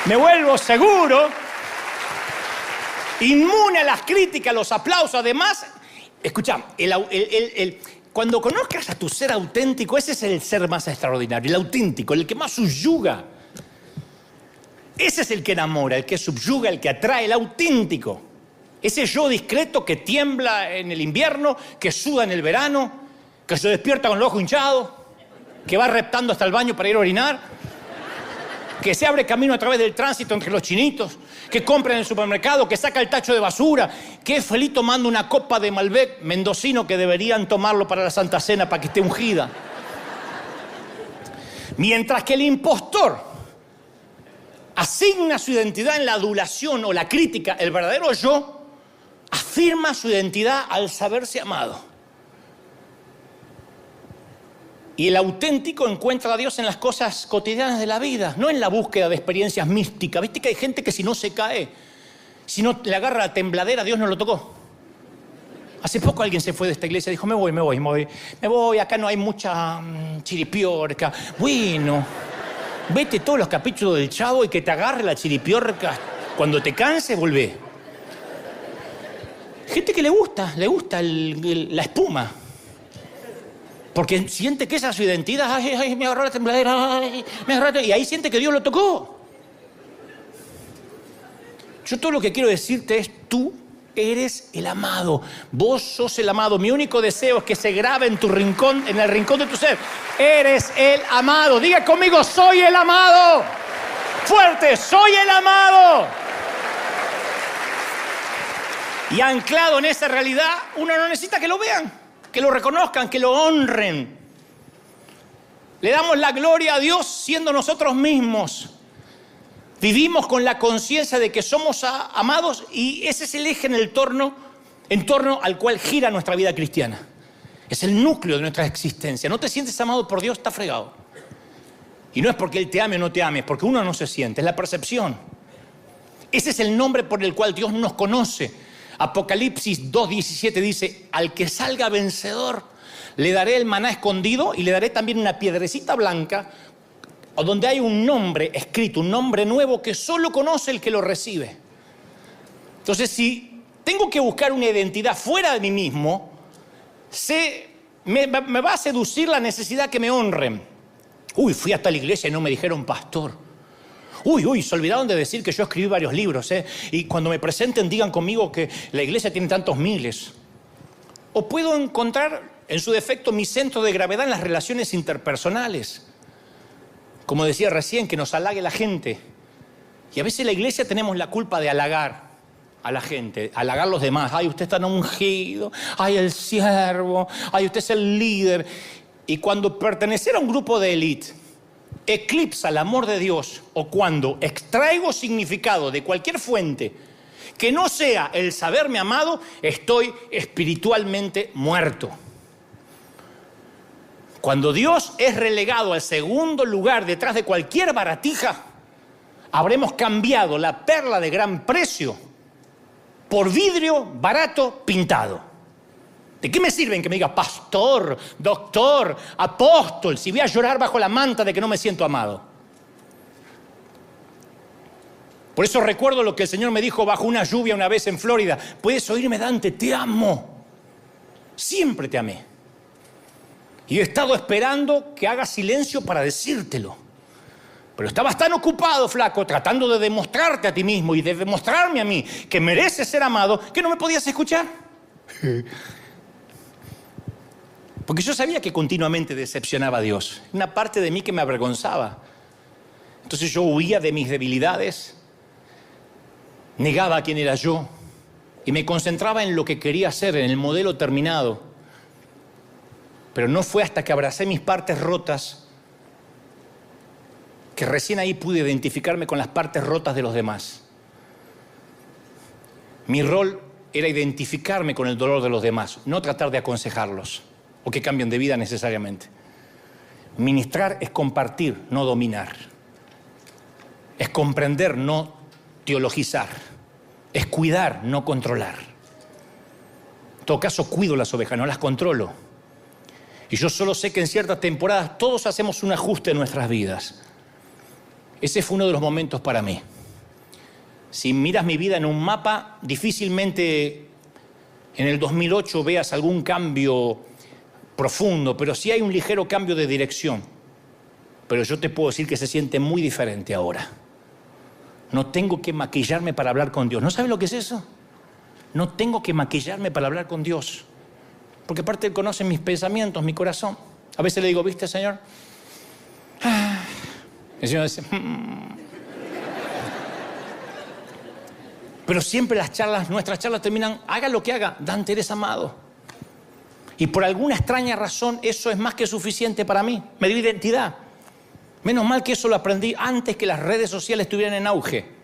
me vuelvo seguro, inmune a las críticas, a los aplausos. Además, escucha, cuando conozcas a tu ser auténtico, ese es el ser más extraordinario, el auténtico, el que más subyuga. Ese es el que enamora, el que subyuga, el que atrae, el auténtico. Ese yo discreto que tiembla en el invierno, que suda en el verano, que se despierta con el ojo hinchado, que va reptando hasta el baño para ir a orinar, que se abre camino a través del tránsito entre los chinitos, que compra en el supermercado, que saca el tacho de basura, que es feliz tomando una copa de Malbec mendocino que deberían tomarlo para la Santa Cena para que esté ungida. Mientras que el impostor asigna su identidad en la adulación o la crítica, el verdadero yo afirma su identidad al saberse amado. Y el auténtico encuentra a Dios en las cosas cotidianas de la vida, no en la búsqueda de experiencias místicas. ¿Viste que hay gente que si no se cae, si no le agarra la tembladera, Dios no lo tocó? Hace poco alguien se fue de esta iglesia y dijo, me voy, acá no hay mucha chiripiorca. Bueno, vete todos los capítulos del Chavo y que te agarre la chiripiorca. Cuando te canses, volvé. Gente que le gusta la espuma. Porque siente que esa es su identidad. Ay, me agarró la tembladera. Ay, me agarró y ahí siente que Dios lo tocó. Yo todo lo que quiero decirte es, tú eres el amado. Vos sos el amado. Mi único deseo es que se grabe en tu rincón, en el rincón de tu ser. Eres el amado. Diga conmigo, soy el amado. Fuerte, soy el amado. Y anclado en esa realidad, uno no necesita que lo vean, que lo reconozcan, que lo honren. Le damos la gloria a Dios siendo nosotros mismos. Vivimos con la conciencia de que somos amados y ese es el eje en torno al cual gira nuestra vida cristiana. Es el núcleo de nuestra existencia. No te sientes amado por Dios, está fregado. Y no es porque Él te ame o no te ame, es porque uno no se siente, es la percepción. Ese es el nombre por el cual Dios nos conoce. Apocalipsis 2:17 dice, al que salga vencedor, le daré el maná escondido y le daré también una piedrecita blanca donde hay un nombre escrito, un nombre nuevo que solo conoce el que lo recibe. Entonces, si tengo que buscar una identidad fuera de mí mismo, me va a seducir la necesidad que me honren. Uy, fui hasta la iglesia y no me dijeron pastor. Uy, se olvidaron de decir que yo escribí varios libros, y cuando me presenten digan conmigo que la iglesia tiene tantos miles. O puedo encontrar, en su defecto, mi centro de gravedad en las relaciones interpersonales. Como decía recién, que nos halague la gente. Y a veces en la iglesia tenemos la culpa de halagar a la gente, halagar a los demás. Ay, usted es tan ungido, ay, el siervo, ay, usted es el líder. Y cuando pertenecer a un grupo de élite eclipsa el amor de Dios, o cuando extraigo significado de cualquier fuente que no sea el saberme amado, estoy espiritualmente muerto. Cuando Dios es relegado al segundo lugar detrás de cualquier baratija, habremos cambiado la perla de gran precio por vidrio barato pintado. ¿De qué me sirven que me diga pastor, doctor, apóstol, si voy a llorar bajo la manta de que no me siento amado? Por eso recuerdo lo que el Señor me dijo bajo una lluvia una vez en Florida. Puedes oírme, Dante, te amo. Siempre te amé. Y he estado esperando que hagas silencio para decírtelo. Pero estabas tan ocupado, flaco, tratando de demostrarte a ti mismo y de demostrarme a mí que mereces ser amado, que no me podías escuchar. Porque yo sabía que continuamente decepcionaba a Dios. Una parte de mí que me avergonzaba. Entonces yo huía de mis debilidades, negaba a quién era yo y me concentraba en lo que quería hacer, en el modelo terminado. Pero no fue hasta que abracé mis partes rotas que recién ahí pude identificarme con las partes rotas de los demás. Mi rol era identificarme con el dolor de los demás, no tratar de aconsejarlos o que cambien de vida necesariamente. Ministrar es compartir, no dominar. Es comprender, no teologizar. Es cuidar, no controlar. En todo caso, cuido las ovejas, no las controlo. Y yo solo sé que en ciertas temporadas todos hacemos un ajuste en nuestras vidas. Ese fue uno de los momentos para mí. Si miras mi vida en un mapa, difícilmente en el 2008 veas algún cambio profundo, pero sí hay un ligero cambio de dirección. Pero yo te puedo decir que se siente muy diferente ahora. No tengo que maquillarme para hablar con Dios. ¿No sabes lo que es eso? No tengo que maquillarme para hablar con Dios. Porque aparte Él conoce mis pensamientos, mi corazón. A veces le digo, ¿viste, Señor? El Señor dice, Pero siempre nuestras charlas terminan, haga lo que haga, Dante, eres amado. Y por alguna extraña razón eso es más que suficiente para mí. Me dio identidad. Menos mal que eso lo aprendí antes que las redes sociales estuvieran en auge.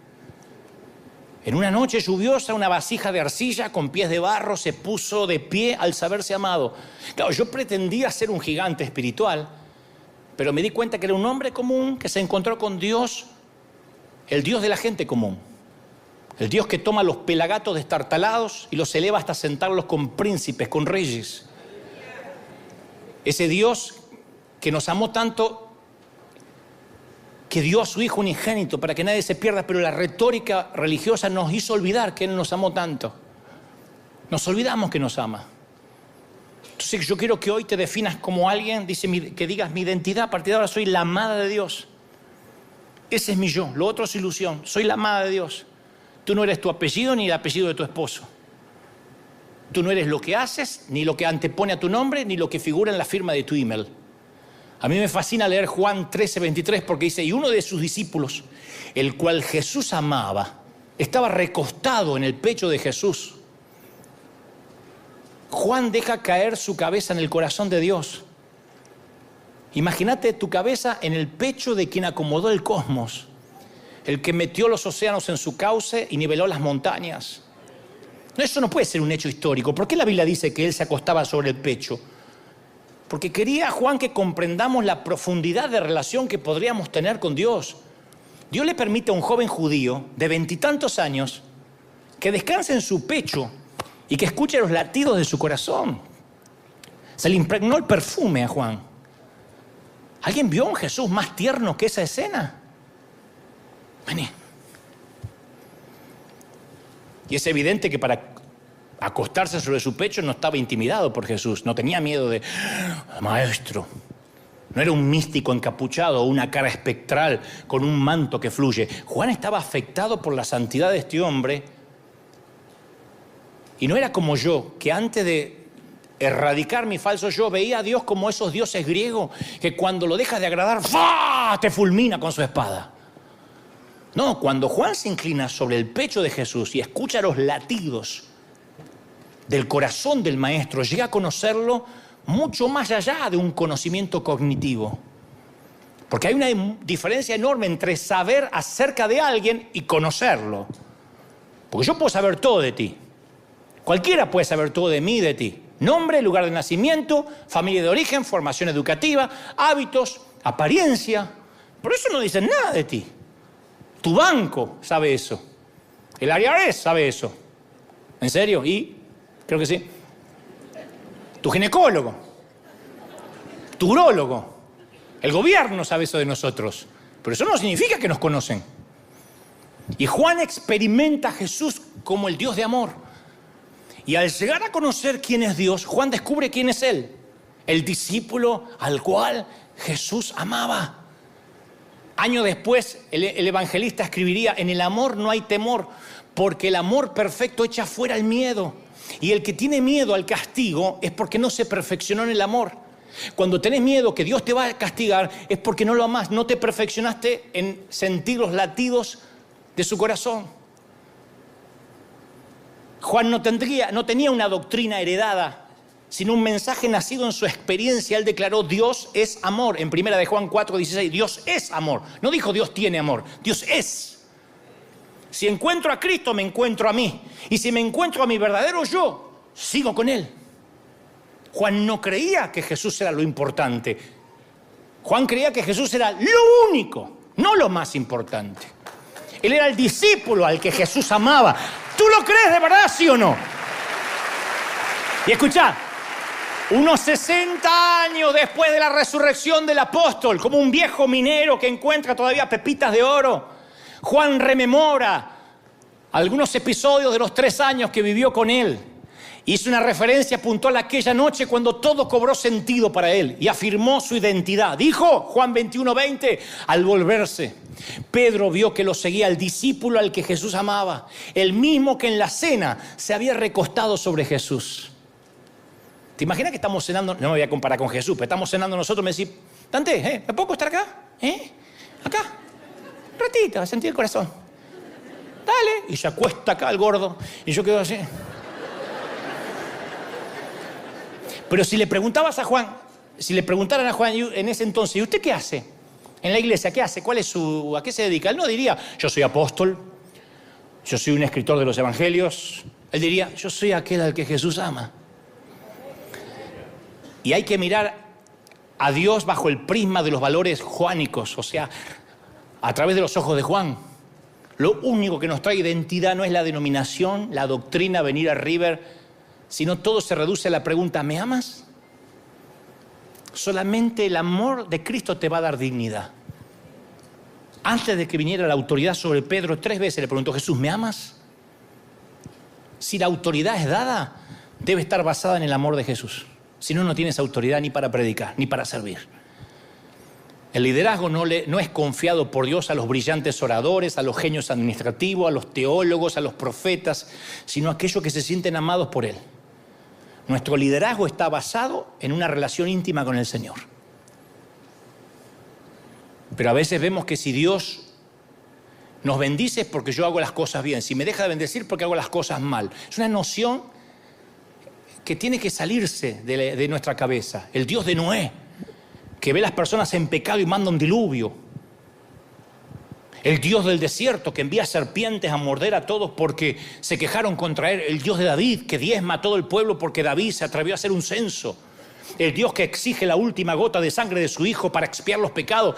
En una noche lluviosa, una vasija de arcilla con pies de barro se puso de pie al saberse amado. Claro, yo pretendía ser un gigante espiritual, pero me di cuenta que era un hombre común que se encontró con Dios, el Dios de la gente común. El Dios que toma los pelagatos destartalados y los eleva hasta sentarlos con príncipes, con reyes. Ese Dios que nos amó tanto que dio a su Hijo unigénito para que nadie se pierda, pero la retórica religiosa nos hizo olvidar que Él nos amó tanto. Nos olvidamos que nos ama. Entonces yo quiero que hoy te definas como alguien, que digas mi identidad, a partir de ahora soy la amada de Dios. Ese es mi yo, lo otro es ilusión, soy la amada de Dios. Tú no eres tu apellido ni el apellido de tu esposo. Tú no eres lo que haces, ni lo que antepone a tu nombre, ni lo que figura en la firma de tu email. A mí me fascina leer Juan 13:23 porque dice, y uno de sus discípulos, el cual Jesús amaba, estaba recostado en el pecho de Jesús. Juan deja caer su cabeza en el corazón de Dios. Imagínate tu cabeza en el pecho de quien acomodó el cosmos, el que metió los océanos en su cauce y niveló las montañas. No, eso no puede ser un hecho histórico. ¿Por qué la Biblia dice que él se acostaba sobre el pecho? Porque quería Juan que comprendamos la profundidad de relación que podríamos tener con Dios. Dios le permite a un joven judío de 20 y tantos años que descanse en su pecho y que escuche los latidos de su corazón. Se le impregnó el perfume a Juan. ¿Alguien vio a un Jesús más tierno que esa escena? Vení. Y es evidente que para acostarse sobre su pecho no estaba intimidado por Jesús, no tenía miedo de maestro. No era un místico encapuchado o una cara espectral con un manto que fluye. Juan estaba afectado por la santidad de este hombre y no era como yo, que antes de erradicar mi falso yo veía a Dios como esos dioses griegos que cuando lo dejas de agradar, ¡fua!, te fulmina con su espada. No, cuando Juan se inclina sobre el pecho de Jesús y escucha los latidos del corazón del maestro, llega a conocerlo mucho más allá de un conocimiento cognitivo. Porque hay una diferencia enorme entre saber acerca de alguien y conocerlo. Porque yo puedo saber todo de ti. Cualquiera puede saber todo de mí y de ti. Nombre, lugar de nacimiento, familia de origen, formación educativa, hábitos, apariencia. Pero eso no dice nada de ti. Tu banco sabe eso. El IRS sabe eso. ¿En serio? Y creo que sí. Tu ginecólogo. Tu urólogo. El gobierno sabe eso de nosotros. Pero eso no significa que nos conocen. Y Juan experimenta a Jesús como el Dios de amor. Y al llegar a conocer quién es Dios, Juan descubre quién es Él. El discípulo al cual Jesús amaba. Años después, el evangelista escribiría: en el amor no hay temor, porque el amor perfecto echa fuera el miedo. Y el que tiene miedo al castigo es porque no se perfeccionó en el amor. Cuando tenés miedo que Dios te va a castigar, es porque no lo amás, no te perfeccionaste en sentir los latidos de su corazón. Juan no tenía una doctrina heredada, sino un mensaje nacido en su experiencia. Él declaró: Dios es amor. En 1 de Juan 4:16, Dios es amor. No dijo Dios tiene amor, Dios es. Si encuentro a Cristo, me encuentro a mí. Y si me encuentro a mi verdadero yo, sigo con Él. Juan no creía que Jesús era lo importante. Juan creía que Jesús era lo único, no lo más importante. Él era el discípulo al que Jesús amaba. ¿Tú lo crees de verdad, sí o no? Y escuchá, unos 60 años después de la resurrección del apóstol, como un viejo minero que encuentra todavía pepitas de oro, Juan rememora algunos episodios de los 3 años que vivió con él. Hizo una referencia puntual a aquella noche cuando todo cobró sentido para él y afirmó su identidad. Dijo, Juan 21:20, al volverse, Pedro vio que lo seguía el discípulo al que Jesús amaba, el mismo que en la cena se había recostado sobre Jesús. ¿Te imaginas que estamos cenando? No me voy a comparar con Jesús, pero estamos cenando nosotros. Me decís: Dante, ¿me puedo estar acá? Acá. Un ratito, a sentir el corazón. Dale. Y se acuesta acá el gordo. Y yo quedo así. Pero si le preguntabas a Juan, si le preguntaran a Juan en ese entonces: ¿y usted qué hace? En la iglesia, ¿qué hace? ¿A qué se dedica? Él no diría: yo soy apóstol, yo soy un escritor de los evangelios. Él diría: yo soy aquel al que Jesús ama. Y hay que mirar a Dios bajo el prisma de los valores juánicos, o sea, a través de los ojos de Juan. Lo único que nos trae identidad no es la denominación, la doctrina, venir a River, sino todo se reduce a la pregunta: ¿me amas? Solamente el amor de Cristo te va a dar dignidad. Antes de que viniera la autoridad sobre Pedro, 3 veces le preguntó: Jesús, ¿me amas? Si la autoridad es dada, debe estar basada en el amor de Jesús. Si no, no tienes autoridad ni para predicar, ni para servir. El liderazgo no es confiado por Dios a los brillantes oradores, a los genios administrativos, a los teólogos, a los profetas, sino a aquellos que se sienten amados por Él. Nuestro liderazgo está basado en una relación íntima con el Señor. Pero a veces vemos que si Dios nos bendice es porque yo hago las cosas bien. Si me deja de bendecir, porque hago las cosas mal. Es una noción que tiene que salirse de nuestra cabeza. El Dios de Noé, que ve las personas en pecado y manda un diluvio. El Dios del desierto, que envía serpientes a morder a todos porque se quejaron contra él. El Dios de David, que diezma a todo el pueblo porque David se atrevió a hacer un censo. El Dios que exige la última gota de sangre de su hijo para expiar los pecados.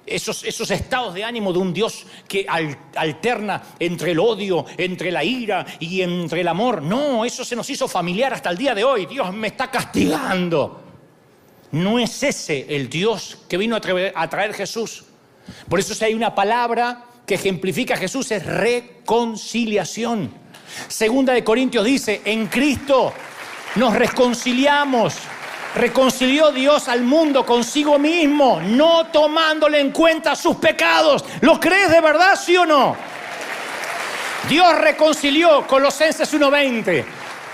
Esos estados de ánimo de un Dios que alterna entre el odio, entre la ira y entre el amor. No, eso se nos hizo familiar hasta el día de hoy. Dios me está castigando. No es ese el Dios que vino a traer Jesús. Por eso si hay una palabra que ejemplifica a Jesús es reconciliación. 2 de Corintios dice: en Cristo nos reconciliamos. Reconcilió Dios al mundo consigo mismo, no tomándole en cuenta sus pecados. ¿Lo crees de verdad, sí o no? Dios reconcilió, Colosenses 1:20,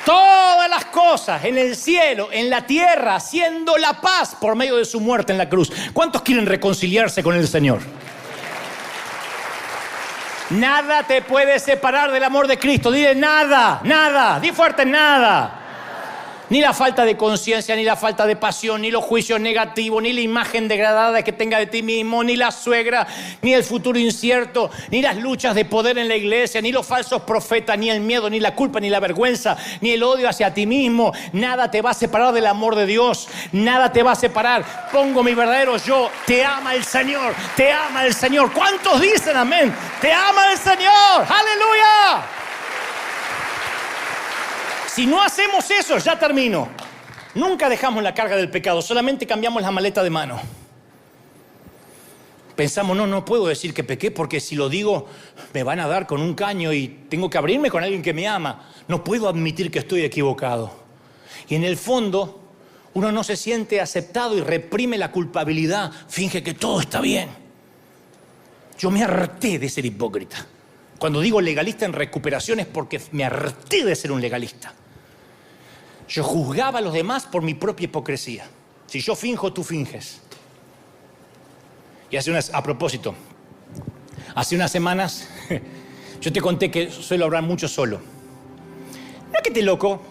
todas las cosas en el cielo, en la tierra, haciendo la paz por medio de su muerte en la cruz. ¿Cuántos quieren reconciliarse con el Señor? Nada te puede separar del amor de Cristo. Dile: nada, nada. Di fuerte: nada. Ni la falta de conciencia, ni la falta de pasión, ni los juicios negativos, ni la imagen degradada que tenga de ti mismo, ni la suegra, ni el futuro incierto, ni las luchas de poder en la iglesia, ni los falsos profetas, ni el miedo, ni la culpa, ni la vergüenza, ni el odio hacia ti mismo. Nada te va a separar del amor de Dios. Nada te va a separar. Pongo mi verdadero yo. Te ama el Señor. Te ama el Señor. ¿Cuántos dicen amén? Te ama el Señor. ¡Aleluya! Si no hacemos eso, ya termino. Nunca dejamos la carga del pecado, solamente cambiamos la maleta de mano. Pensamos, no puedo decir que pequé porque si lo digo me van a dar con un caño y tengo que abrirme con alguien que me ama. No puedo admitir que estoy equivocado. Y en el fondo, uno no se siente aceptado y reprime la culpabilidad, finge que todo está bien. Yo me harté de ser hipócrita. Cuando digo legalista en recuperación es porque me harté de ser un legalista. Yo juzgaba a los demás por mi propia hipocresía. Si yo finjo, tú finges. Y a propósito, hace unas semanas yo te conté que suelo hablar mucho solo. No es que esté loco,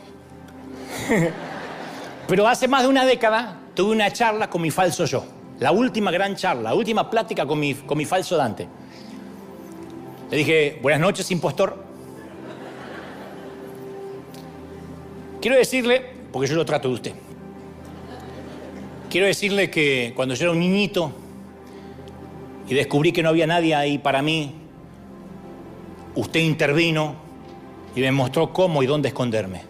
pero hace más de una década tuve una charla con mi falso yo. La última gran charla, la última plática con mi falso Dante. Le dije, buenas noches, impostor. Quiero decirle, porque yo lo trato de usted, quiero decirle que cuando yo era un niñito y descubrí que no había nadie ahí para mí, usted intervino y me mostró cómo y dónde esconderme.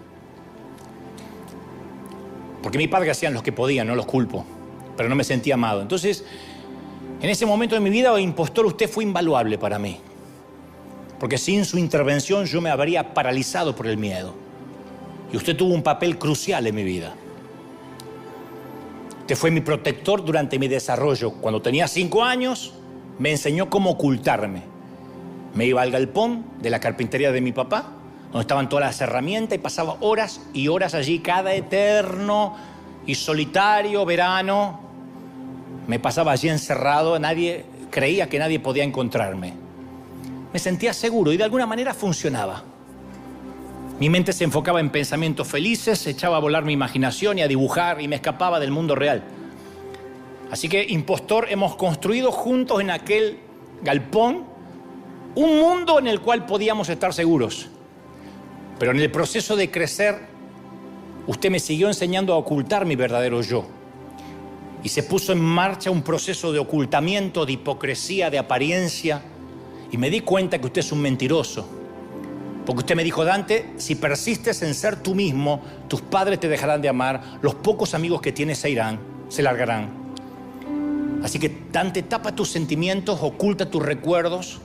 Porque mis padres hacían los que podían, no los culpo, pero no me sentía amado. Entonces, en ese momento de mi vida, impostor, usted fue invaluable para mí. Porque sin su intervención yo me habría paralizado por el miedo. Y usted tuvo un papel crucial en mi vida. Usted fue mi protector durante mi desarrollo. Cuando tenía 5 años, me enseñó cómo ocultarme. Me iba al galpón de la carpintería de mi papá, donde estaban todas las herramientas, y pasaba horas y horas allí, cada eterno y solitario verano. Me pasaba allí encerrado, creía que nadie podía encontrarme. Me sentía seguro y de alguna manera funcionaba. Mi mente se enfocaba en pensamientos felices, echaba a volar mi imaginación y a dibujar y me escapaba del mundo real. Así que, impostor, hemos construido juntos en aquel galpón un mundo en el cual podíamos estar seguros. Pero en el proceso de crecer, usted me siguió enseñando a ocultar mi verdadero yo. Y se puso en marcha un proceso de ocultamiento, de hipocresía, de apariencia. Y me di cuenta que usted es un mentiroso. Porque usted me dijo, Dante, si persistes en ser tú mismo, tus padres te dejarán de amar, los pocos amigos que tienes se largarán. Así que, Dante, tapa tus sentimientos, oculta tus recuerdos,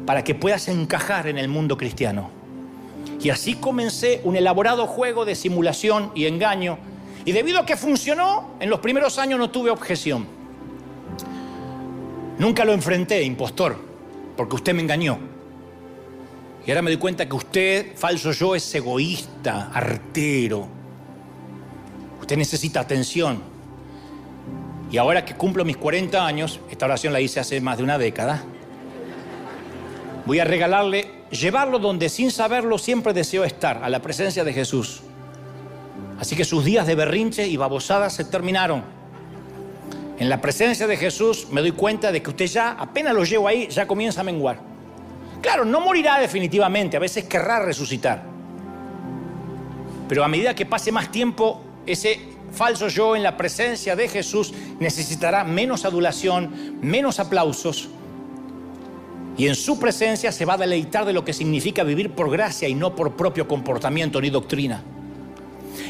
para que puedas encajar en el mundo cristiano. Y así comencé un elaborado juego de simulación y engaño, y debido a que funcionó, en los primeros años no tuve objeción. Nunca lo enfrenté, impostor, porque usted me engañó. Y ahora me doy cuenta que usted, falso yo, es egoísta, artero. Usted necesita atención. Y ahora que cumplo mis 40 años, esta oración la hice hace más de una década, voy a regalarle, llevarlo donde sin saberlo siempre deseo estar, a la presencia de Jesús. Así que sus días de berrinche y babosadas se terminaron. En la presencia de Jesús me doy cuenta de que usted ya, apenas lo llevo ahí, ya comienza a menguar. Claro, no morirá definitivamente, a veces querrá resucitar. Pero a medida que pase más tiempo, ese falso yo en la presencia de Jesús necesitará menos adulación, menos aplausos. Y en su presencia se va a deleitar de lo que significa vivir por gracia y no por propio comportamiento ni doctrina.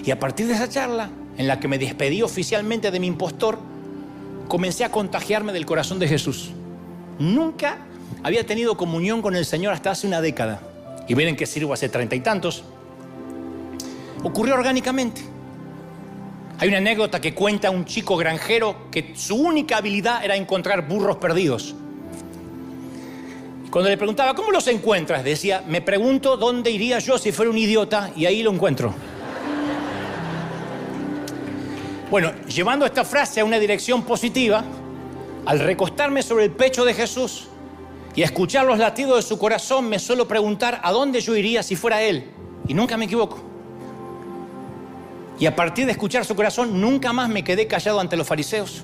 Y a partir de esa charla, en la que me despedí oficialmente de mi impostor, comencé a contagiarme del corazón de Jesús. Nunca había tenido comunión con el Señor hasta hace una década. Y miren que sirvo hace 30 y tantos. Ocurrió orgánicamente. Hay una anécdota que cuenta un chico granjero que su única habilidad era encontrar burros perdidos. Y cuando le preguntaba, ¿cómo los encuentras? Decía, me pregunto dónde iría yo si fuera un idiota y ahí lo encuentro. Bueno, llevando esta frase a una dirección positiva, al recostarme sobre el pecho de Jesús y a escuchar los latidos de su corazón, me suelo preguntar a dónde yo iría si fuera Él. Y nunca me equivoco. Y a partir de escuchar su corazón, nunca más me quedé callado ante los fariseos.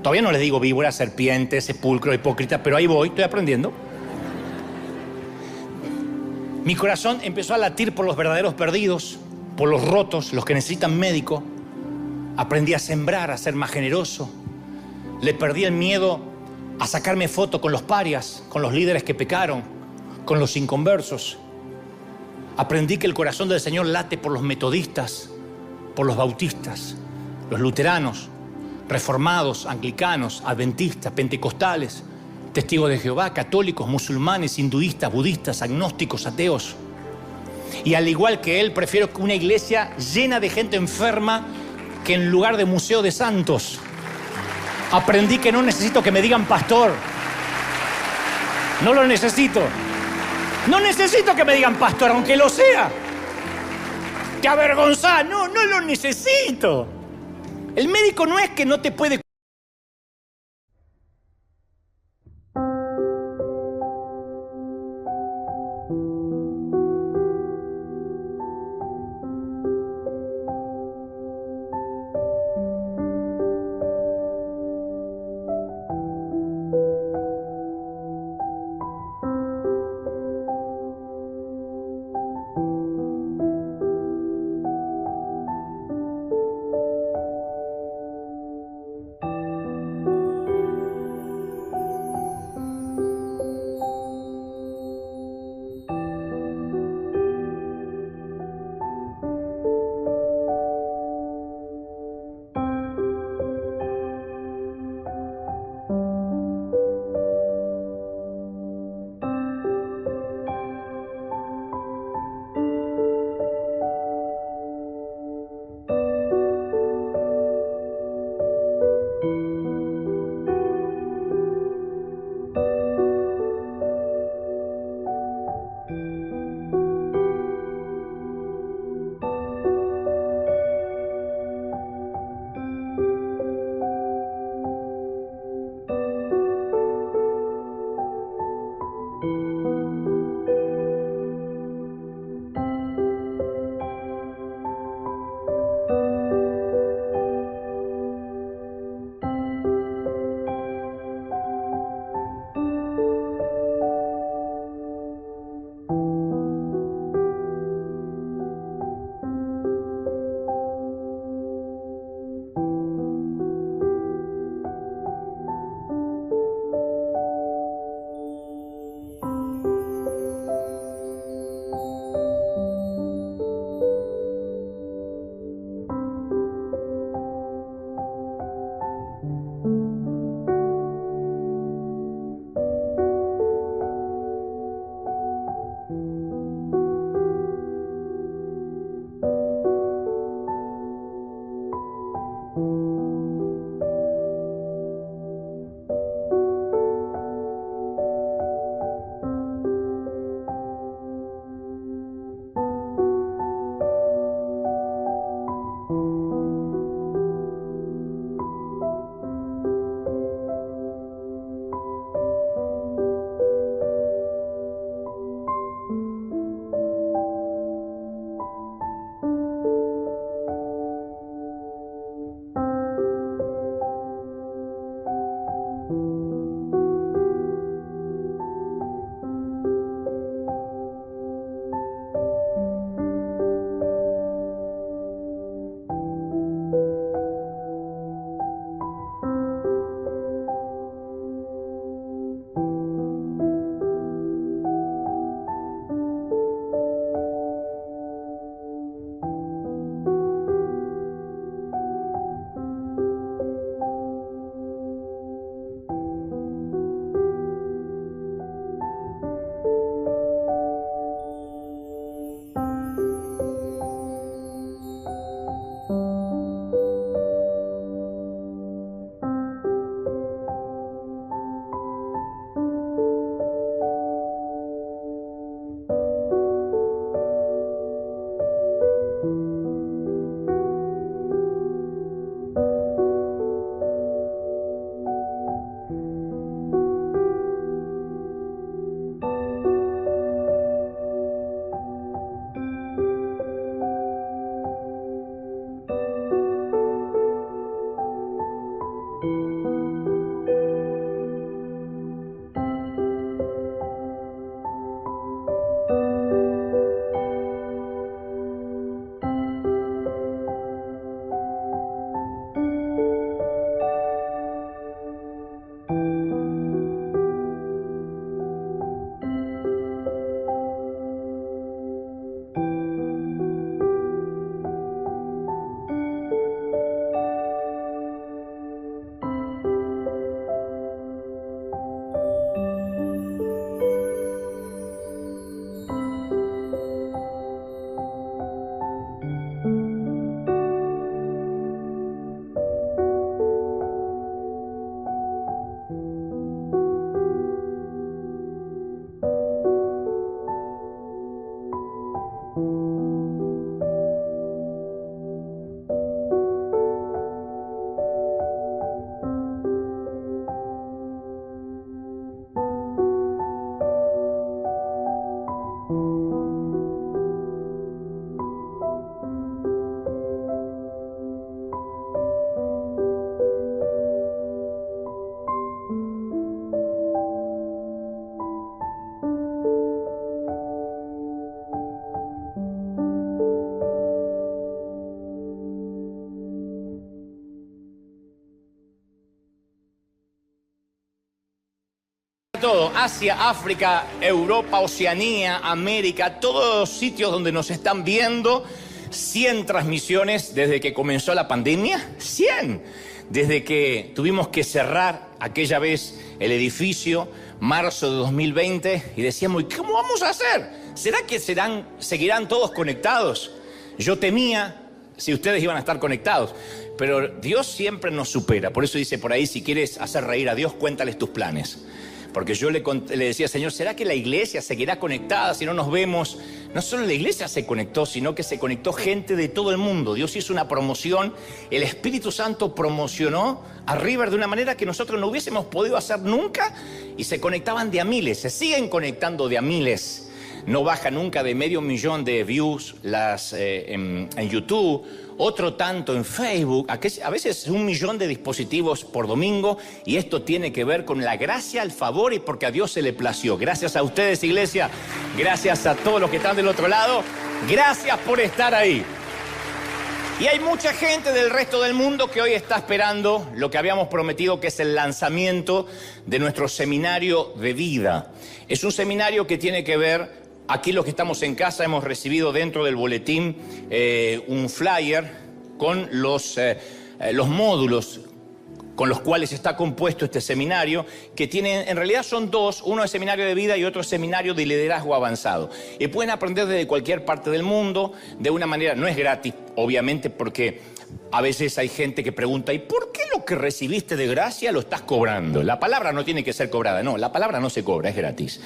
Todavía no les digo víbora, serpiente, sepulcro, hipócrita, pero ahí voy, estoy aprendiendo. Mi corazón empezó a latir por los verdaderos perdidos, por los rotos, los que necesitan médico. Aprendí a sembrar, a ser más generoso. Le perdí el miedo a sacarme foto con los parias, con los líderes que pecaron, con los inconversos. Aprendí que el corazón del Señor late por los metodistas, por los bautistas, los luteranos, reformados, anglicanos, adventistas, pentecostales, testigos de Jehová, católicos, musulmanes, hinduistas, budistas, agnósticos, ateos. Y al igual que él, prefiero una iglesia llena de gente enferma que en lugar de museo de santos. Aprendí que no necesito que me digan pastor. No lo necesito. No necesito que me digan pastor, aunque lo sea. Te avergonzás. No, no lo necesito. El médico no es que no te puede Todo, Asia, África, Europa, Oceanía, América, todos los sitios donde nos están viendo. 100 transmisiones desde que comenzó la pandemia, 100. Desde que tuvimos que cerrar aquella vez el edificio, marzo de 2020, y decíamos, ¿y cómo vamos a hacer? ¿Será que seguirán todos conectados? Yo temía si ustedes iban a estar conectados, pero Dios siempre nos supera. Por eso dice por ahí, si quieres hacer reír a Dios, cuéntales tus planes. Porque yo le decía, Señor, ¿será que la iglesia seguirá conectada si no nos vemos? No solo la iglesia se conectó, sino que se conectó gente de todo el mundo. Dios hizo una promoción, el Espíritu Santo promocionó a River de una manera que nosotros no hubiésemos podido hacer nunca, y se conectaban de a miles, se siguen conectando de a miles. No baja nunca de 500.000 de views en YouTube, otro tanto en Facebook, a veces 1 millón de dispositivos por domingo, y esto tiene que ver con la gracia, el favor y porque a Dios se le plació. Gracias a ustedes, iglesia, gracias a todos los que están del otro lado, gracias por estar ahí. Y hay mucha gente del resto del mundo que hoy está esperando lo que habíamos prometido, que es el lanzamiento de nuestro seminario de vida. Es un seminario que tiene que ver... Aquí los que estamos en casa hemos recibido dentro del boletín un flyer con los módulos con los cuales está compuesto este seminario, que tienen, en realidad son dos, uno es seminario de vida y otro es seminario de liderazgo avanzado. Y pueden aprender desde cualquier parte del mundo, de una manera, no es gratis, obviamente, porque a veces hay gente que pregunta, ¿y por qué lo que recibiste de gracia lo estás cobrando? La palabra no tiene que ser cobrada, no, la palabra no se cobra, es gratis.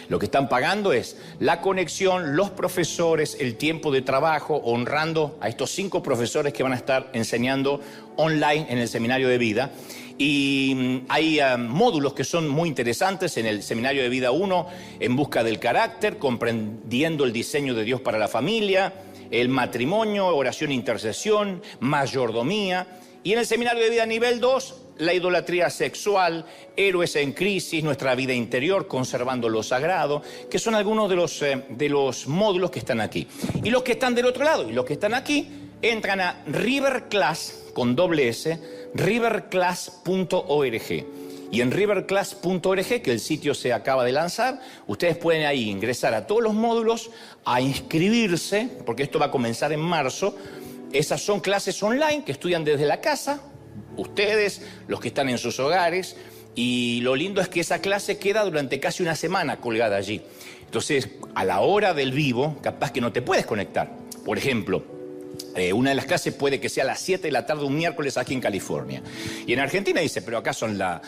Lo que están pagando es la conexión, los profesores, el tiempo de trabajo, honrando a estos 5 profesores que van a estar enseñando online en el seminario de vida. Y hay módulos que son muy interesantes en el seminario de vida 1, en busca del carácter, comprendiendo el diseño de Dios para la familia, el matrimonio, oración e intercesión, mayordomía. Y en el seminario de vida nivel 2, la idolatría sexual, héroes en crisis, nuestra vida interior, conservando lo sagrado, que son algunos de los módulos que están aquí. Y los que están del otro lado, y los que están aquí, entran a Riverclass, con doble S, riverclass.org. Y en riverclass.org, que el sitio se acaba de lanzar, ustedes pueden ahí ingresar a todos los módulos, a inscribirse, porque esto va a comenzar en marzo. Esas son clases online que estudian desde la casa, ustedes, los que están en sus hogares, y lo lindo es que esa clase queda durante casi una semana colgada allí. Entonces, a la hora del vivo, capaz que no te puedes conectar. Por ejemplo, una de las clases puede que sea a las 7 de la tarde un miércoles aquí en California. Y en Argentina dice, pero acá son las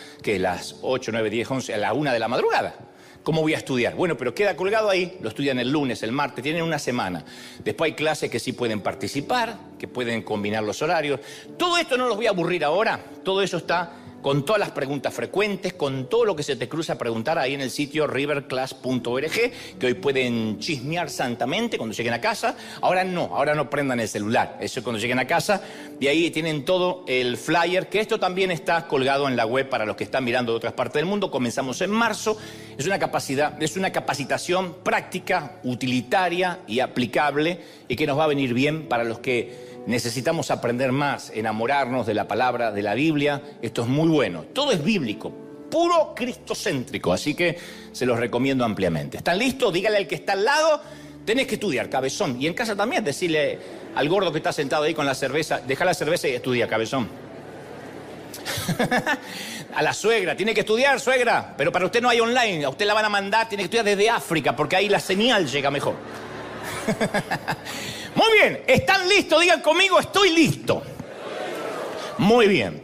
8, 9, 10, 11, a la 1 de la madrugada. ¿Cómo voy a estudiar? Bueno, pero queda colgado ahí, lo estudian el lunes, el martes, tienen una semana. Después hay clases que sí pueden participar, que pueden combinar los horarios. Todo esto no los voy a aburrir ahora, todo eso está con todas las preguntas frecuentes, con todo lo que se te cruza a preguntar ahí en el sitio riverclass.org, que hoy pueden chismear santamente cuando lleguen a casa. Ahora no prendan el celular, eso es cuando lleguen a casa, y ahí tienen todo el flyer, que esto también está colgado en la web para los que están mirando de otras partes del mundo. Comenzamos en marzo, es una capacitación práctica, utilitaria y aplicable, y que nos va a venir bien para los que necesitamos aprender más, enamorarnos de la palabra, de la Biblia. Esto es muy bueno. Todo es bíblico, puro cristocéntrico, así que se los recomiendo ampliamente. ¿Están listos? Dígale al que está al lado, tenés que estudiar, cabezón. Y en casa también, decirle al gordo que está sentado ahí con la cerveza, deja la cerveza y estudia, cabezón. A la suegra, tiene que estudiar, suegra, pero para usted no hay online, a usted la van a mandar, tiene que estudiar desde África, porque ahí la señal llega mejor. Muy bien, ¿están listos? Digan conmigo, estoy listo. Muy bien.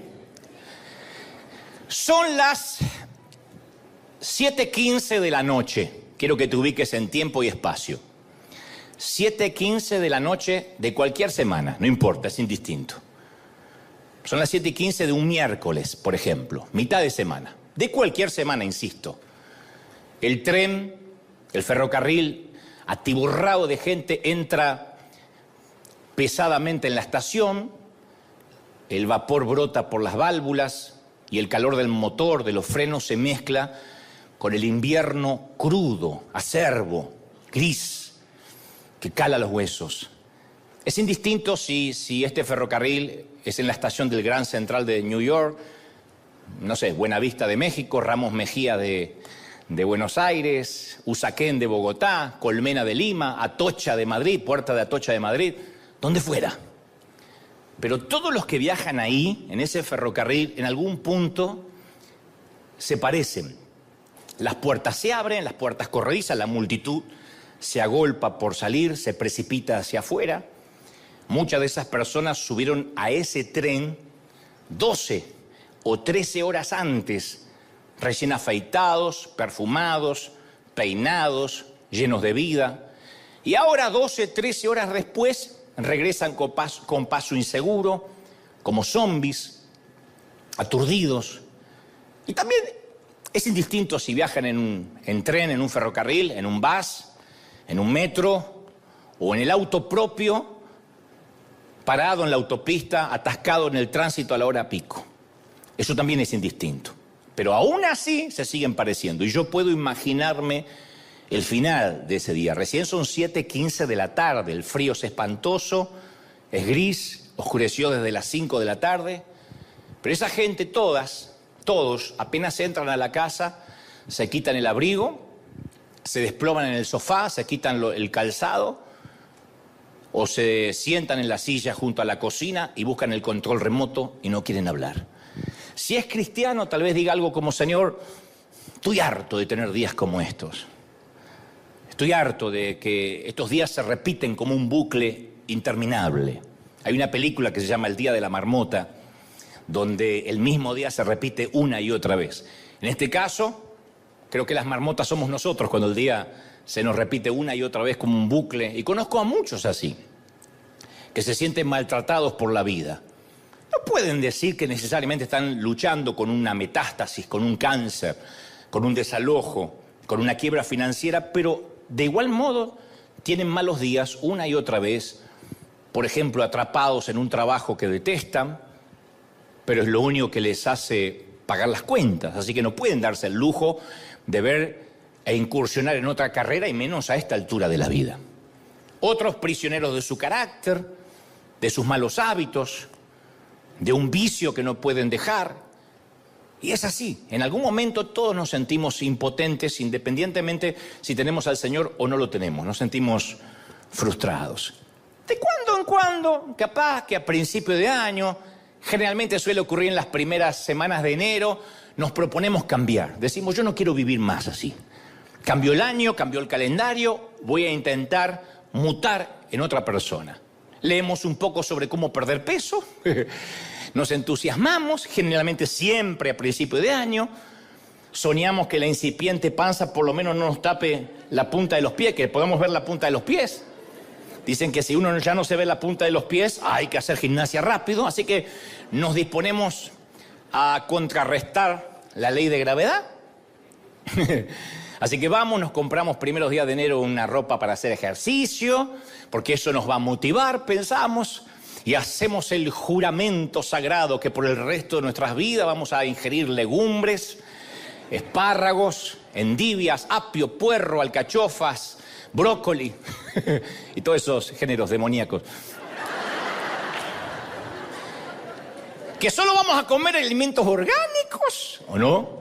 Son las 7:15 de la noche. Quiero que te ubiques en tiempo y espacio. 7:15 de la noche de cualquier semana, no importa, es indistinto. Son las 7:15 de un miércoles, por ejemplo, mitad de semana. De cualquier semana, insisto. El tren, el ferrocarril, atiborrado de gente, entra pesadamente en la estación, el vapor brota por las válvulas y el calor del motor, de los frenos, se mezcla con el invierno crudo, acerbo, gris, que cala los huesos. Es indistinto si este ferrocarril es en la estación del Gran Central de New York, no sé, Buenavista de México, Ramos Mejía de Buenos Aires, Usaquén de Bogotá, Colmena de Lima, Atocha de Madrid, Puerta de Atocha de Madrid, donde fuera. Pero todos los que viajan ahí, en ese ferrocarril, en algún punto se parecen. Las puertas se abren, las puertas corredizas, la multitud se agolpa por salir, se precipita hacia afuera. Muchas de esas personas subieron a ese tren 12 o 13 horas antes, recién afeitados, perfumados, peinados, llenos de vida. Y ahora, 12, 13 horas después, regresan con paso inseguro, como zombies, aturdidos. Y también es indistinto si viajan en tren, en un ferrocarril, en un bus, en un metro o en el auto propio, parado en la autopista, atascado en el tránsito a la hora pico. Eso también es indistinto. Pero aún así se siguen pareciendo. Y yo puedo imaginarme el final de ese día. Recién son 7:15 de la tarde, el frío es espantoso, es gris, oscureció desde las 5 de la tarde, pero esa gente, todos, apenas entran a la casa, se quitan el abrigo, se desploman en el sofá, se quitan el calzado, o se sientan en la silla junto a la cocina y buscan el control remoto y no quieren hablar. Si es cristiano, tal vez diga algo como: Señor, estoy harto de tener días como estos. Estoy harto de que estos días se repiten como un bucle interminable. Hay una película que se llama El Día de la Marmota, donde el mismo día se repite una y otra vez. En este caso, creo que las marmotas somos nosotros cuando el día se nos repite una y otra vez como un bucle. Y conozco a muchos así, que se sienten maltratados por la vida. No pueden decir que necesariamente están luchando con una metástasis, con un cáncer, con un desalojo, con una quiebra financiera, pero de igual modo tienen malos días una y otra vez, por ejemplo, atrapados en un trabajo que detestan, pero es lo único que les hace pagar las cuentas, así que no pueden darse el lujo de ver e incursionar en otra carrera, y menos a esta altura de la vida. Otros prisioneros de su carácter, de sus malos hábitos, de un vicio que no pueden dejar. Y es así, en algún momento todos nos sentimos impotentes, independientemente si tenemos al Señor o no lo tenemos, nos sentimos frustrados. De cuando en cuando, capaz que a principio de año, generalmente suele ocurrir en las primeras semanas de enero, nos proponemos cambiar. Decimos: yo no quiero vivir más así. Cambió el año, cambió el calendario, voy a intentar mutar en otra persona. Leemos un poco sobre cómo perder peso, nos entusiasmamos, generalmente siempre a principio de año, soñamos que la incipiente panza por lo menos no nos tape la punta de los pies, que podamos ver la punta de los pies. Dicen que si uno ya no se ve la punta de los pies, hay que hacer gimnasia rápido, así que nos disponemos a contrarrestar la ley de gravedad. Así que vamos, nos compramos primeros días de enero una ropa para hacer ejercicio, porque eso nos va a motivar, pensamos, y hacemos el juramento sagrado que por el resto de nuestras vidas vamos a ingerir legumbres, espárragos, endivias, apio, puerro, alcachofas, brócoli y todos esos géneros demoníacos. Que solo vamos a comer alimentos orgánicos, ¿o no?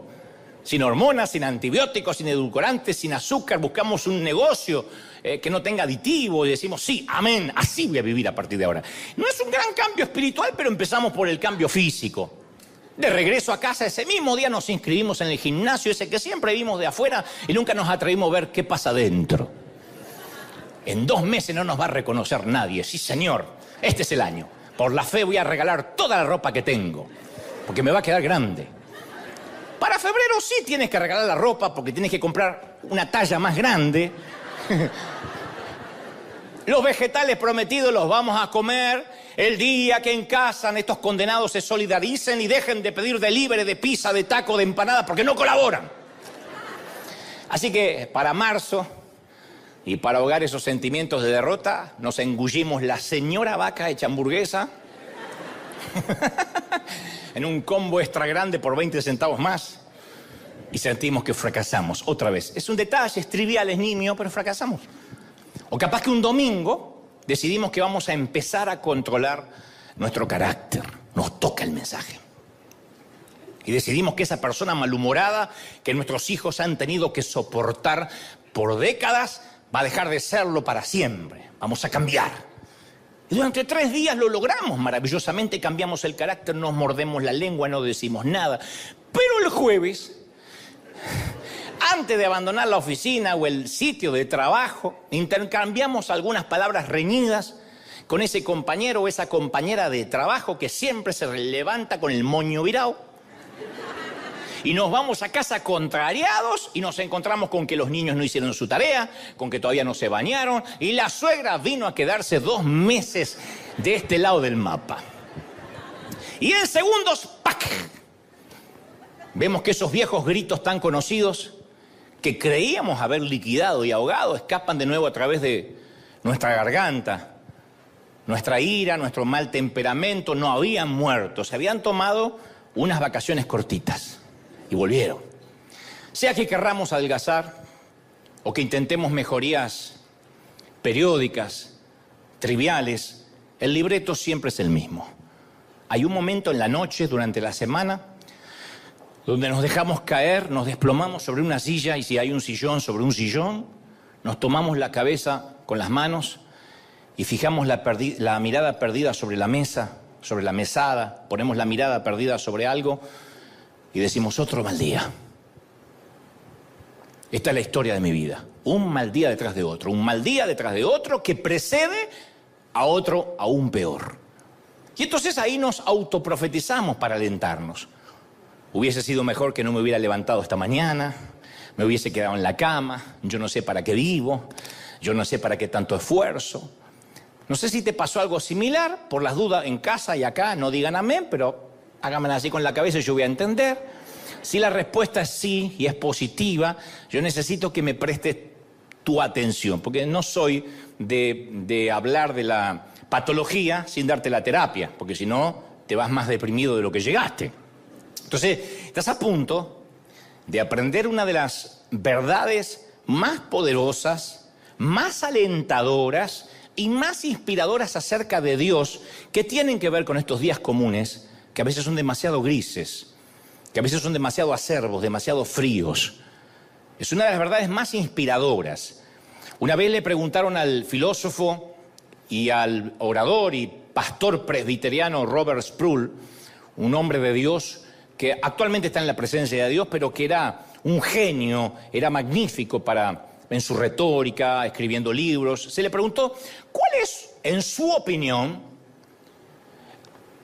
Sin hormonas, sin antibióticos, sin edulcorantes, sin azúcar. Buscamos un negocio que no tenga aditivos y decimos, sí, amén, así voy a vivir a partir de ahora. No es un gran cambio espiritual, pero empezamos por el cambio físico. De regreso a casa, ese mismo día nos inscribimos en el gimnasio, ese que siempre vimos de afuera y nunca nos atrevimos a ver qué pasa dentro. En 2 meses no nos va a reconocer nadie. Sí, señor, este es el año. Por la fe voy a regalar toda la ropa que tengo, porque me va a quedar grande. Para febrero sí tienes que regalar la ropa, porque tienes que comprar una talla más grande. Los vegetales prometidos los vamos a comer el día que en casa estos condenados se solidaricen y dejen de pedir delivery de pizza, de taco, de empanada, porque no colaboran. Así que para marzo, y para ahogar esos sentimientos de derrota, nos engullimos la señora vaca hecha hamburguesa en un combo extra grande por 20 centavos más y sentimos que fracasamos otra vez. Es un detalle, es trivial, es nimio, pero fracasamos. O capaz que un domingo decidimos que vamos a empezar a controlar nuestro carácter. Nos toca el mensaje. Y decidimos que esa persona malhumorada que nuestros hijos han tenido que soportar por décadas va a dejar de serlo para siempre. Vamos a cambiar. Y durante 3 días lo logramos maravillosamente. Cambiamos el carácter, nos mordemos la lengua, no decimos nada. Pero el jueves, antes de abandonar la oficina o el sitio de trabajo, intercambiamos algunas palabras reñidas con ese compañero o esa compañera de trabajo que siempre se levanta con el moño virado. Y nos vamos a casa contrariados y nos encontramos con que los niños no hicieron su tarea, con que todavía no se bañaron y la suegra vino a quedarse 2 meses de este lado del mapa. Y en segundos, ¡pac! Vemos que esos viejos gritos tan conocidos que creíamos haber liquidado y ahogado escapan de nuevo a través de nuestra garganta. Nuestra ira, nuestro mal temperamento no habían muerto, se habían tomado unas vacaciones cortitas. Y volvieron. Sea que querramos adelgazar o que intentemos mejorías periódicas, triviales, el libreto siempre es el mismo. Hay un momento en la noche, durante la semana, donde nos dejamos caer, nos desplomamos sobre una silla y si hay un sillón, sobre un sillón, nos tomamos la cabeza con las manos y fijamos la mirada perdida sobre la mesa, sobre la mesada, ponemos la mirada perdida sobre algo y decimos, otro mal día. Esta es la historia de mi vida. Un mal día detrás de otro. Un mal día detrás de otro que precede a otro aún peor. Y entonces ahí nos autoprofetizamos para alentarnos. Hubiese sido mejor que no me hubiera levantado esta mañana. Me hubiese quedado en la cama. Yo no sé para qué vivo. Yo no sé para qué tanto esfuerzo. No sé si te pasó algo similar. Por las dudas, en casa y acá no digan amén, pero háganmela así con la cabeza y yo voy a entender. Si la respuesta es sí y es positiva, yo necesito que me prestes tu atención, porque no soy de hablar de la patología sin darte la terapia, porque si no te vas más deprimido de lo que llegaste. Entonces, estás a punto de aprender una de las verdades más poderosas, más alentadoras y más inspiradoras acerca de Dios que tienen que ver con estos días comunes que a veces son demasiado grises, que a veces son demasiado acerbos, demasiado fríos. Es una de las verdades más inspiradoras. Una vez le preguntaron al filósofo y al orador y pastor presbiteriano Robert Sproul, un hombre de Dios que actualmente está en la presencia de Dios, pero que era un genio, era magnífico en su retórica, escribiendo libros. Se le preguntó, ¿cuál es, en su opinión,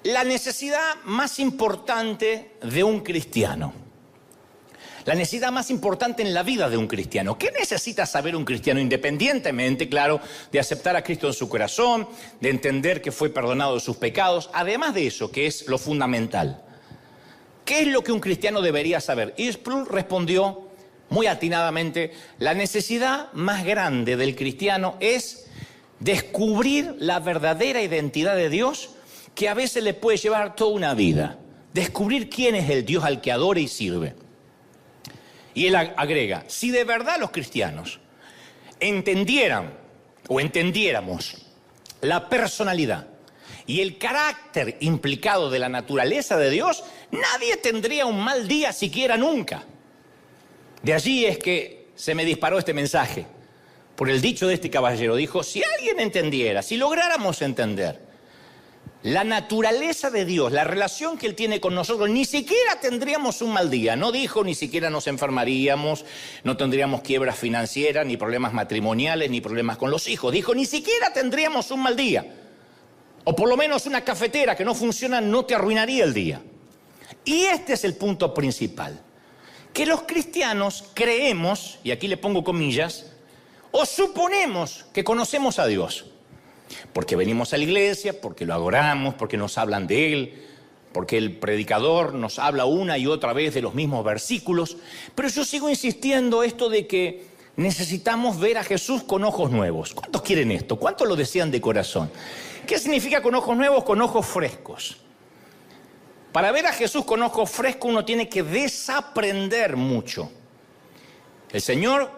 la necesidad más importante de un cristiano? La necesidad más importante en la vida de un cristiano. ¿Qué necesita saber un cristiano? Independientemente, claro, de aceptar a Cristo en su corazón, de entender que fue perdonado de sus pecados. Además de eso, que es lo fundamental. ¿qué es lo que un cristiano debería saber? Y Sproul respondió muy atinadamente, la necesidad más grande del cristiano es descubrir la verdadera identidad de Dios, que a veces le puede llevar toda una vida. Descubrir quién es el Dios al que adora y sirve. Y él agrega, si de verdad los cristianos entendieran o entendiéramos la personalidad y el carácter implicado de la naturaleza de Dios, nadie tendría un mal día siquiera nunca. De allí es que se me disparó este mensaje, por el dicho de este caballero. Dijo, si alguien entendiera, si lográramos entender la naturaleza de Dios, la relación que Él tiene con nosotros, ni siquiera tendríamos un mal día. No dijo, ni siquiera nos enfermaríamos, no tendríamos quiebras financieras, ni problemas matrimoniales, ni problemas con los hijos. Dijo, ni siquiera tendríamos un mal día. O por lo menos una cafetera que no funciona no te arruinaría el día. Y este es el punto principal. Que los cristianos creemos, y aquí le pongo comillas, o suponemos que conocemos a Dios. Porque venimos a la iglesia, porque lo adoramos, porque nos hablan de Él, porque el predicador nos habla una y otra vez de los mismos versículos. Pero yo sigo insistiendo esto de que necesitamos ver a Jesús con ojos nuevos. ¿Cuántos quieren esto? ¿Cuántos lo desean de corazón? ¿Qué significa con ojos nuevos? Con ojos frescos. Para ver a Jesús con ojos frescos uno tiene que desaprender mucho. El Señor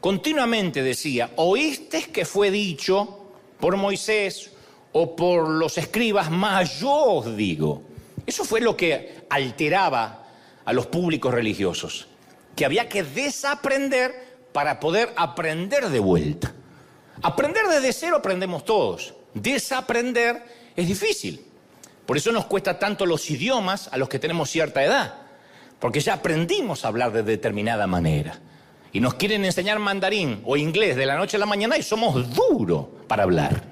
continuamente decía, oíste que fue dicho por Moisés o por los escribas, mas yo os digo. Eso fue lo que alteraba a los públicos religiosos, que había que desaprender para poder aprender de vuelta. Aprender desde cero aprendemos todos. Desaprender es difícil. Por eso nos cuesta tanto los idiomas a los que tenemos cierta edad, porque ya aprendimos a hablar de determinada manera. Y nos quieren enseñar mandarín o inglés de la noche a la mañana y somos duros para hablar.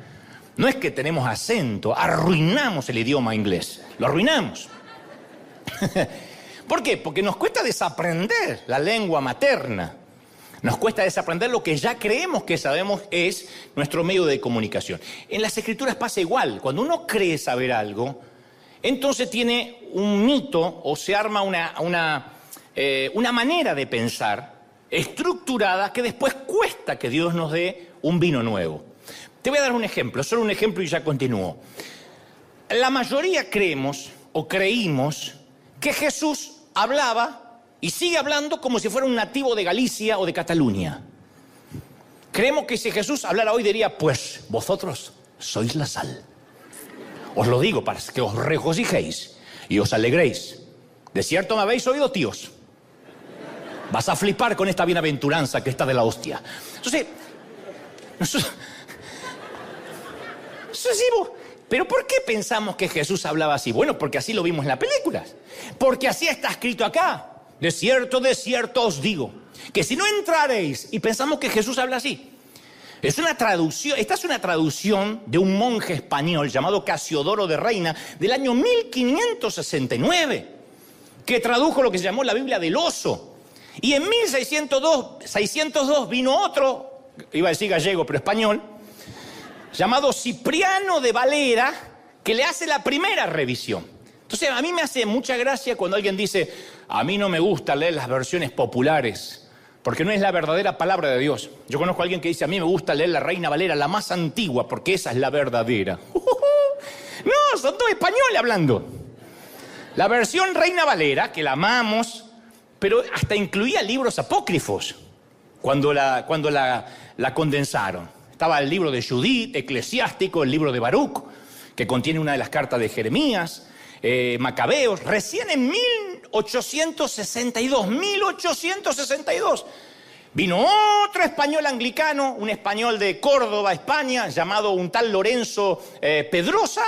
No es que tenemos acento, arruinamos el idioma inglés, lo arruinamos. ¿Por qué? Porque nos cuesta desaprender la lengua materna. Nos cuesta desaprender lo que ya creemos que sabemos es nuestro medio de comunicación. En las Escrituras pasa igual. Cuando uno cree saber algo, entonces tiene un mito o se arma una manera de pensar estructurada que después cuesta que Dios nos dé un vino nuevo. Te voy a dar un ejemplo, solo un ejemplo y ya continúo. La mayoría creemos o creímos que Jesús hablaba y sigue hablando como si fuera un nativo de Galicia o de Cataluña. Creemos que si Jesús hablara hoy diría, pues vosotros sois la sal. Os lo digo para que os regocijéis y os alegréis. De cierto me habéis oído, tíos. Vas a flipar con esta bienaventuranza que está de la hostia. Entonces, nosotros decimos, ¿pero por qué pensamos que Jesús hablaba así? Bueno, porque así lo vimos en las películas. Porque así está escrito acá. De cierto os digo, que si no entraréis, y pensamos que Jesús habla así. Es una traducción, esta es una traducción de un monje español llamado Casiodoro de Reina del año 1569, que tradujo lo que se llamó la Biblia del Oso. Y en 1602 vino otro, iba a decir gallego, pero español, llamado Cipriano de Valera, que le hace la primera revisión. Entonces, a mí me hace mucha gracia cuando alguien dice, a mí no me gusta leer las versiones populares, porque no es la verdadera palabra de Dios. Yo conozco a alguien que dice, a mí me gusta leer la Reina Valera, la más antigua, porque esa es la verdadera. No, son dos españoles hablando. La versión Reina Valera, que la amamos, pero hasta incluía libros apócrifos cuando la condensaron. Estaba el libro de Judith, Eclesiástico, el libro de Baruch, que contiene una de las cartas de Jeremías, Macabeos. Recién en 1862, vino otro español anglicano, un español de Córdoba, España, llamado un tal Lorenzo Pedrosa,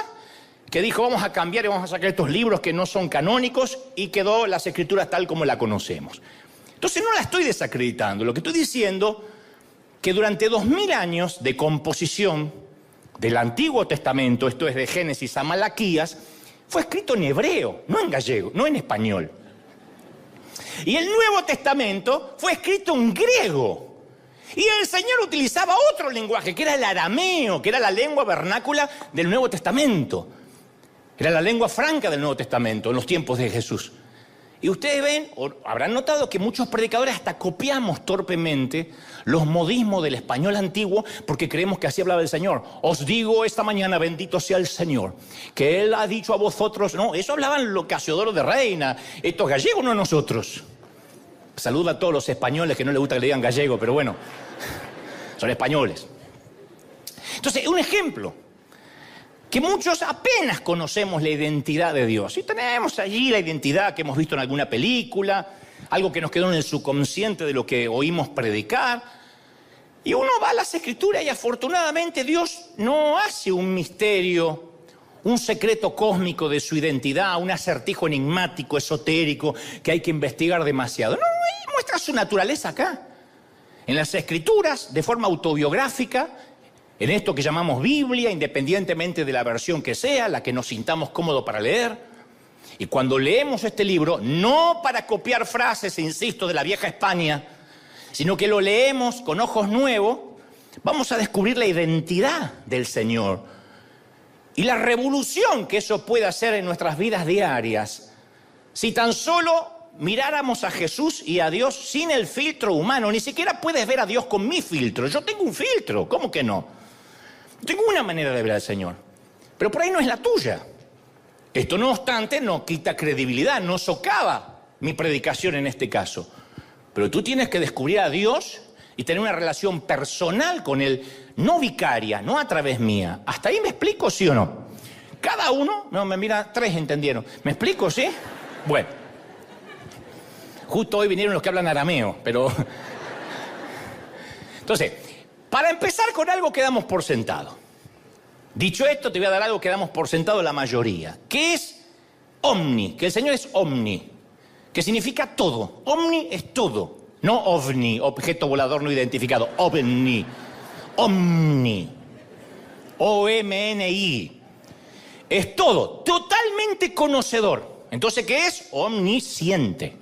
que dijo, vamos a cambiar y vamos a sacar estos libros que no son canónicos, y quedó las Escrituras tal como la conocemos. Entonces no la estoy desacreditando, lo que estoy diciendo que durante 2000 años de composición del Antiguo Testamento, esto es de Génesis a Malaquías, fue escrito en hebreo, no en gallego, no en español. Y el Nuevo Testamento fue escrito en griego. Y el Señor utilizaba otro lenguaje, que era el arameo, que era la lengua vernácula del Nuevo Testamento. Era la lengua franca del Nuevo Testamento en los tiempos de Jesús. Y ustedes ven, o habrán notado que muchos predicadores hasta copiamos torpemente los modismos del español antiguo porque creemos que así hablaba el Señor. Os digo esta mañana, bendito sea el Señor, que Él ha dicho a vosotros. No, eso hablaban los Casiodoro de Reina, estos gallegos, no nosotros. Saludo a todos los españoles que no les gusta que le digan gallego, pero bueno, son españoles. Entonces, un ejemplo, que muchos apenas conocemos la identidad de Dios. Y tenemos allí la identidad que hemos visto en alguna película, algo que nos quedó en el subconsciente de lo que oímos predicar. Y uno va a las Escrituras y afortunadamente Dios no hace un misterio, un secreto cósmico de su identidad, un acertijo enigmático, esotérico, que hay que investigar demasiado. No, Él muestra su naturaleza acá. En las Escrituras, de forma autobiográfica, en esto que llamamos Biblia, independientemente de la versión que sea, la que nos sintamos cómodos para leer. Y cuando leemos este libro, no para copiar frases, insisto, de la vieja España, sino que lo leemos con ojos nuevos, vamos a descubrir la identidad del Señor y la revolución que eso puede hacer en nuestras vidas diarias. Si tan solo miráramos a Jesús y a Dios sin el filtro humano, ni siquiera puedes ver a Dios con mi filtro. Yo tengo un filtro, ¿cómo que no? Tengo una manera de ver al Señor, pero por ahí no es la tuya. Esto, no obstante, no quita credibilidad, no socava mi predicación en este caso. Pero tú tienes que descubrir a Dios y tener una relación personal con Él, no vicaria, no a través mía. ¿Hasta ahí me explico, sí o no? Cada uno, no, me mira, 3 entendieron. ¿Me explico, sí? Bueno, justo hoy vinieron los que hablan arameo, pero... Entonces, para empezar con algo que damos por sentado. Dicho esto, te voy a dar algo que damos por sentado la mayoría, que es omni, que el Señor es omni, que significa todo. Omni es todo, no ovni, objeto volador no identificado, ovni, omni, O-M-N-I, es todo, totalmente conocedor. Entonces, ¿qué es? Omnisciente.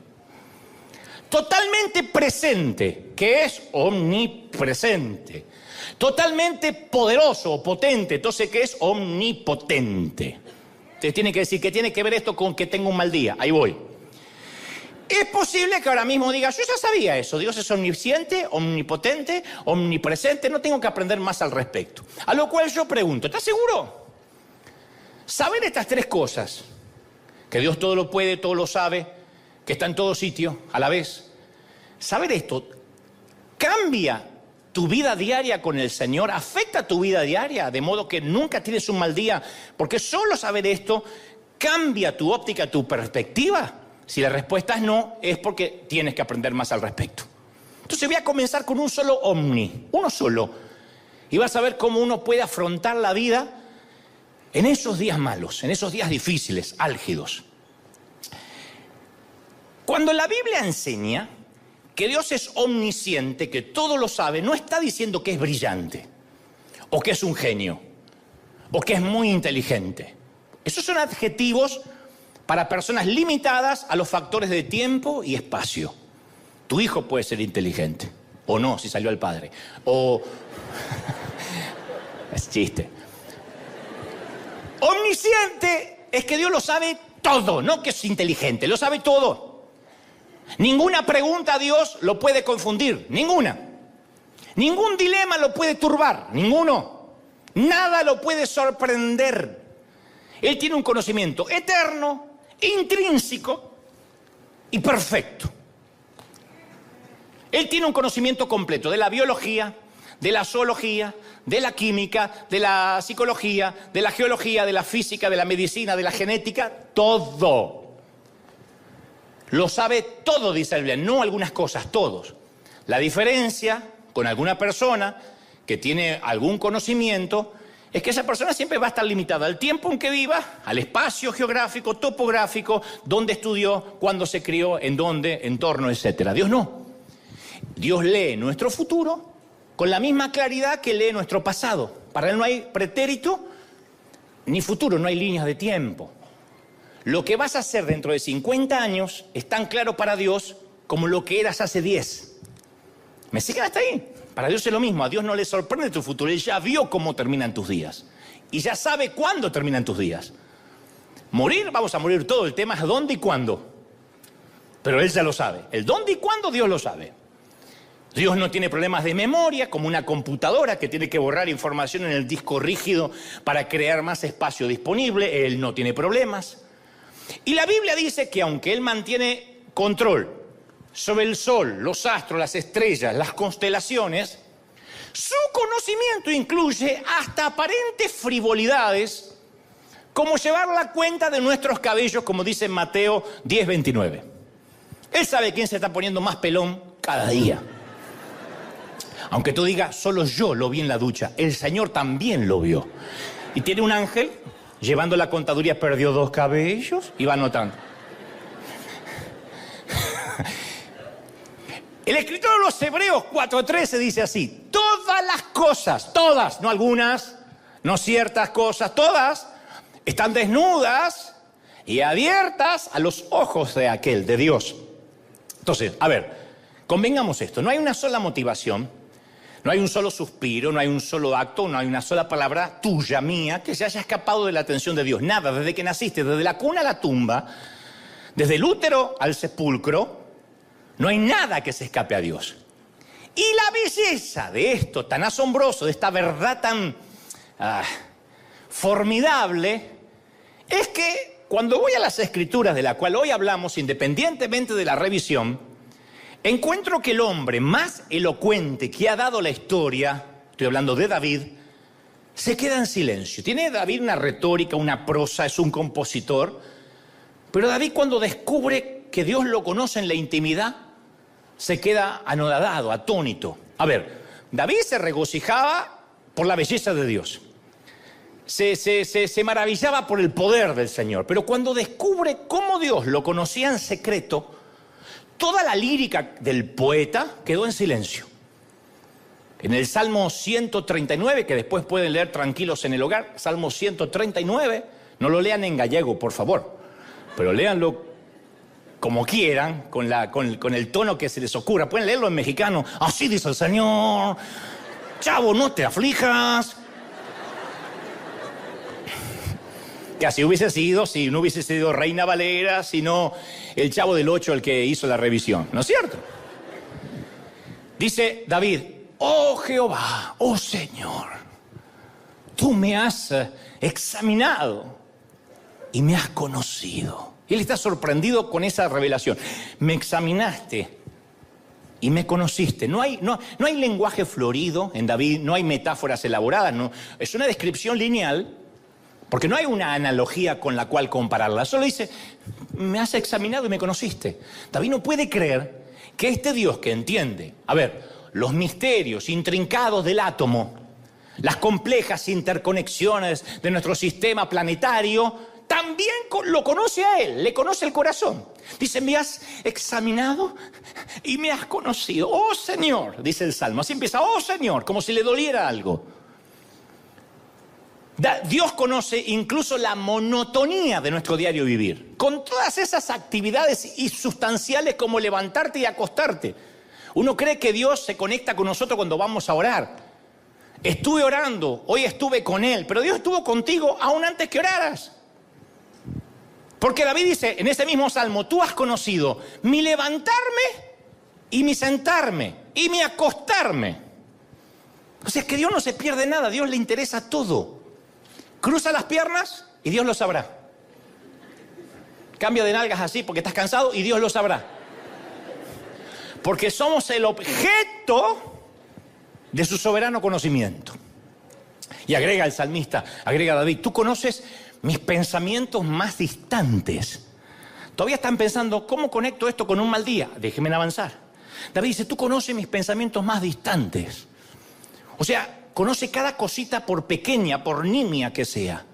Totalmente presente, que es omnipresente. Totalmente poderoso o potente, entonces que es omnipotente. Te tiene que decir que tiene que ver esto con que tengo un mal día. Ahí voy. Es posible que ahora mismo digas, yo ya sabía eso, Dios es omnisciente, omnipotente, omnipresente, no tengo que aprender más al respecto. A lo cual yo pregunto, ¿estás seguro? Saber estas 3 cosas, que Dios todo lo puede, todo lo sabe, que está en todo sitio a la vez, saber esto cambia tu vida diaria con el Señor, afecta tu vida diaria, de modo que nunca tienes un mal día, porque solo saber esto cambia tu óptica, tu perspectiva. Si la respuesta es no, es porque tienes que aprender más al respecto. Entonces voy a comenzar con un solo omni, uno solo, y vas a ver cómo uno puede afrontar la vida en esos días malos, en esos días difíciles, álgidos. Cuando la Biblia enseña que Dios es omnisciente, que todo lo sabe, no está diciendo que es brillante, o que es un genio, o que es muy inteligente. Esos son adjetivos para personas limitadas a los factores de tiempo y espacio. Tu hijo puede ser inteligente, o no, si salió al padre, o... es chiste. Omnisciente es que Dios lo sabe todo, no que es inteligente, lo sabe todo. Ninguna pregunta a Dios lo puede confundir, ninguna. Ningún dilema lo puede turbar, ninguno. Nada lo puede sorprender. Él tiene un conocimiento eterno, intrínseco y perfecto. Él tiene un conocimiento completo de la biología, de la zoología, de la química, de la psicología, de la geología, de la física, de la medicina, de la genética, todo. Lo sabe todo, dice la Biblia, no algunas cosas, todos. La diferencia con alguna persona que tiene algún conocimiento es que esa persona siempre va a estar limitada al tiempo en que viva, al espacio geográfico, topográfico, dónde estudió, cuándo se crió, en dónde, entorno, etc. Dios no. Dios lee nuestro futuro con la misma claridad que lee nuestro pasado. Para Él no hay pretérito ni futuro, no hay líneas de tiempo. Lo que vas a hacer dentro de 50 años es tan claro para Dios como lo que eras hace 10. ¿Me siguen hasta ahí? Para Dios es lo mismo. A Dios no le sorprende tu futuro. Él ya vio cómo terminan tus días. Y ya sabe cuándo terminan tus días. Morir, vamos a morir todo. El tema es dónde y cuándo. pero Él ya lo sabe. El dónde y cuándo, Dios lo sabe. Dios no tiene problemas de memoria, como una computadora que tiene que borrar información en el disco rígido para crear más espacio disponible. Él no tiene problemas. Y la Biblia dice que aunque Él mantiene control sobre el sol, los astros, las estrellas, las constelaciones, su conocimiento incluye hasta aparentes frivolidades, como llevar la cuenta de nuestros cabellos, como dice en Mateo 10:29. Él sabe quién se está poniendo más pelón cada día. Aunque tú digas, solo yo lo vi en la ducha, el Señor también lo vio. Y tiene un ángel llevando la contaduría, perdió 2 cabellos y va anotando. El escritor de los Hebreos 4:13 dice así: todas las cosas, todas, no algunas, no ciertas cosas, todas están desnudas y abiertas a los ojos de aquel, de Dios. Entonces, a ver, convengamos esto, no hay una sola motivación, no hay un solo suspiro, no hay un solo acto, no hay una sola palabra tuya, mía, que se haya escapado de la atención de Dios. Nada, desde que naciste, desde la cuna a la tumba, desde el útero al sepulcro, no hay nada que se escape a Dios. Y la belleza de esto tan asombroso, de esta verdad tan formidable, es que cuando voy a las Escrituras, de la cual hoy hablamos, independientemente de la revisión, encuentro que el hombre más elocuente que ha dado la historia, estoy hablando de David, se queda en silencio. Tiene David una retórica, una prosa, es un compositor, pero David, cuando descubre que Dios lo conoce en la intimidad, se queda anodado, atónito. A ver, David se regocijaba por la belleza de Dios. Se maravillaba por el poder del Señor. Pero cuando descubre cómo Dios lo conocía en secreto, toda la lírica del poeta quedó en silencio. En el Salmo 139, que después pueden leer tranquilos en el hogar, Salmo 139, no lo lean en gallego, por favor, pero léanlo como quieran, con el tono que se les ocurra. Pueden leerlo en mexicano. Así dice el Señor, chavo, no te aflijas. Que así hubiese sido si no hubiese sido Reina Valera, sino el Chavo del 8 el que hizo la revisión, ¿no es cierto? Dice David: oh Jehová, oh Señor, tú me has examinado y me has conocido. Y él está sorprendido con esa revelación. Me examinaste y me conociste. No hay lenguaje florido en David, no hay metáforas elaboradas, no. Es una descripción lineal, porque no hay una analogía con la cual compararla. Solo dice: me has examinado y me conociste. David no puede creer que este Dios que entiende, a ver, los misterios intrincados del átomo, las complejas interconexiones de nuestro sistema planetario, también lo conoce a él, le conoce el corazón. Dice: me has examinado y me has conocido. Oh Señor, dice el Salmo. Así empieza: oh Señor, como si le doliera algo. Dios conoce incluso la monotonía de nuestro diario vivir, con todas esas actividades insustanciales como levantarte y acostarte. Uno cree que Dios se conecta con nosotros cuando vamos a orar. Estuve orando, hoy estuve con Él, pero Dios estuvo contigo aún antes que oraras. Porque David dice en ese mismo salmo: tú has conocido mi levantarme y mi sentarme y mi acostarme. O sea, es que Dios no se pierde nada, a Dios le interesa todo. Cruza las piernas y Dios lo sabrá. Cambia de nalgas así porque estás cansado y Dios lo sabrá. Porque somos el objeto de su soberano conocimiento. Y agrega el salmista, agrega David: tú conoces mis pensamientos más distantes. Todavía están pensando: ¿cómo conecto esto con un mal día? Déjenme avanzar. David dice: tú conoces mis pensamientos más distantes. O sea, conoce cada cosita, por pequeña, por nimia que sea.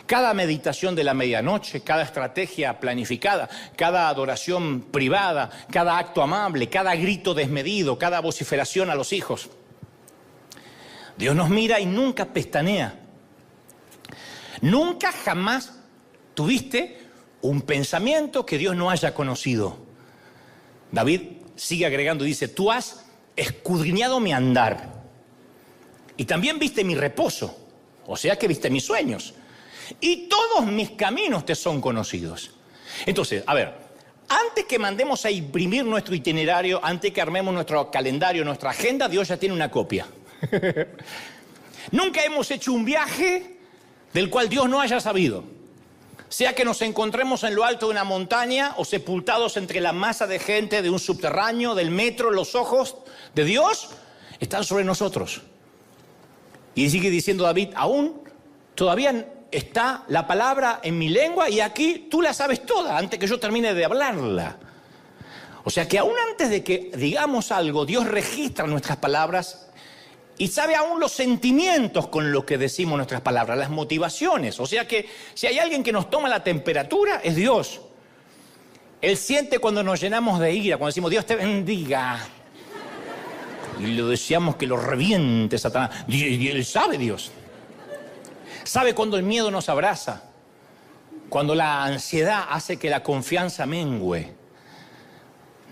Cada meditación de la medianoche, cada estrategia planificada, cada adoración privada, cada acto amable, cada grito desmedido, cada vociferación a los hijos. Dios nos mira y nunca pestanea. Nunca jamás tuviste un pensamiento que Dios no haya conocido. David sigue agregando y dice: tú has escudriñado mi andar y también viste mi reposo, o sea que viste mis sueños, y todos mis caminos te son conocidos. Entonces, a ver, antes que mandemos a imprimir nuestro itinerario, antes que armemos nuestro calendario, nuestra agenda, Dios ya tiene una copia. Nunca hemos hecho un viaje del cual Dios no haya sabido. Sea que nos encontremos en lo alto de una montaña o sepultados entre la masa de gente de un subterráneo, del metro, los ojos de Dios están sobre nosotros. Y sigue diciendo David, aún todavía está la palabra en mi lengua y aquí tú la sabes toda antes que yo termine de hablarla. O sea que aún antes de que digamos algo, Dios registra nuestras palabras y sabe aún los sentimientos con los que decimos nuestras palabras, las motivaciones. O sea que si hay alguien que nos toma la temperatura, es Dios. Él siente cuando nos llenamos de ira, cuando decimos Dios te bendiga. Y le deseamos que lo reviente Satanás. Y él sabe, Dios. Sabe cuando el miedo nos abraza, cuando la ansiedad hace que la confianza mengüe.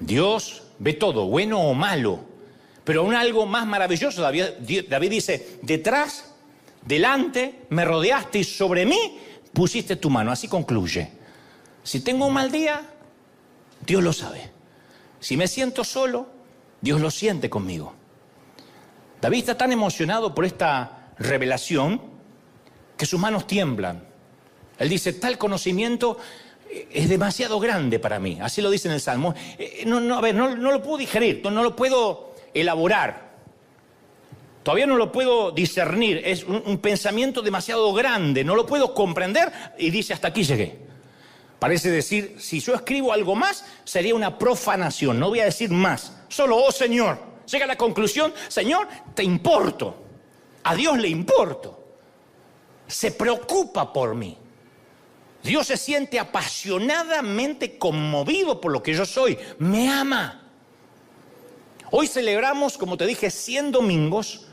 Dios ve todo, bueno o malo, pero aún algo más maravilloso. David dice, detrás, delante, me rodeaste y sobre mí pusiste tu mano. Así concluye. Si tengo un mal día, Dios lo sabe. Si me siento solo, Dios lo siente conmigo. David está tan emocionado por esta revelación que sus manos tiemblan. Él dice, tal conocimiento es demasiado grande para mí. Así lo dice en el Salmo. No lo puedo digerir, no lo puedo elaborar. Todavía no lo puedo discernir. Es un pensamiento demasiado grande, no lo puedo comprender. Y dice, hasta aquí llegué. Parece decir, si yo escribo algo más, sería una profanación. No voy a decir más. Solo, oh Señor. Llega a la conclusión, Señor, te importo. A Dios le importo. Se preocupa por mí. Dios se siente apasionadamente conmovido por lo que yo soy. Me ama. Hoy celebramos, como te dije, 100 domingos.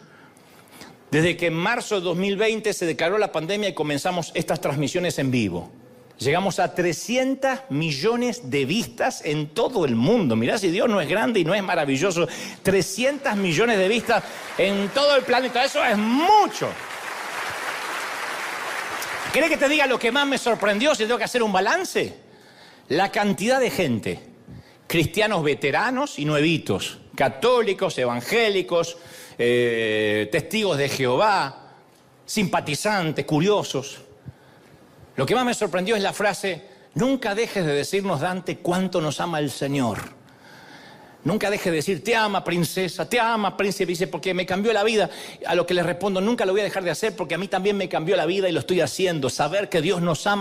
Desde que en marzo de 2020 se declaró la pandemia y comenzamos estas transmisiones en vivo. Llegamos a 300 millones de vistas en todo el mundo. Mirá si Dios no es grande y no es maravilloso. 300 millones de vistas en todo el planeta. Eso es mucho. ¿Querés que te diga lo que más me sorprendió si tengo que hacer un balance? La cantidad de gente, cristianos veteranos y nuevitos, católicos, evangélicos, testigos de Jehová, simpatizantes, curiosos. Lo que más me sorprendió es la frase, nunca dejes de decirnos, Dante, cuánto nos ama el Señor. Nunca dejes de decir, te ama princesa, te ama príncipe, dice, porque me cambió la vida. A lo que le respondo, nunca lo voy a dejar de hacer porque a mí también me cambió la vida y lo estoy haciendo. Saber que Dios nos ama.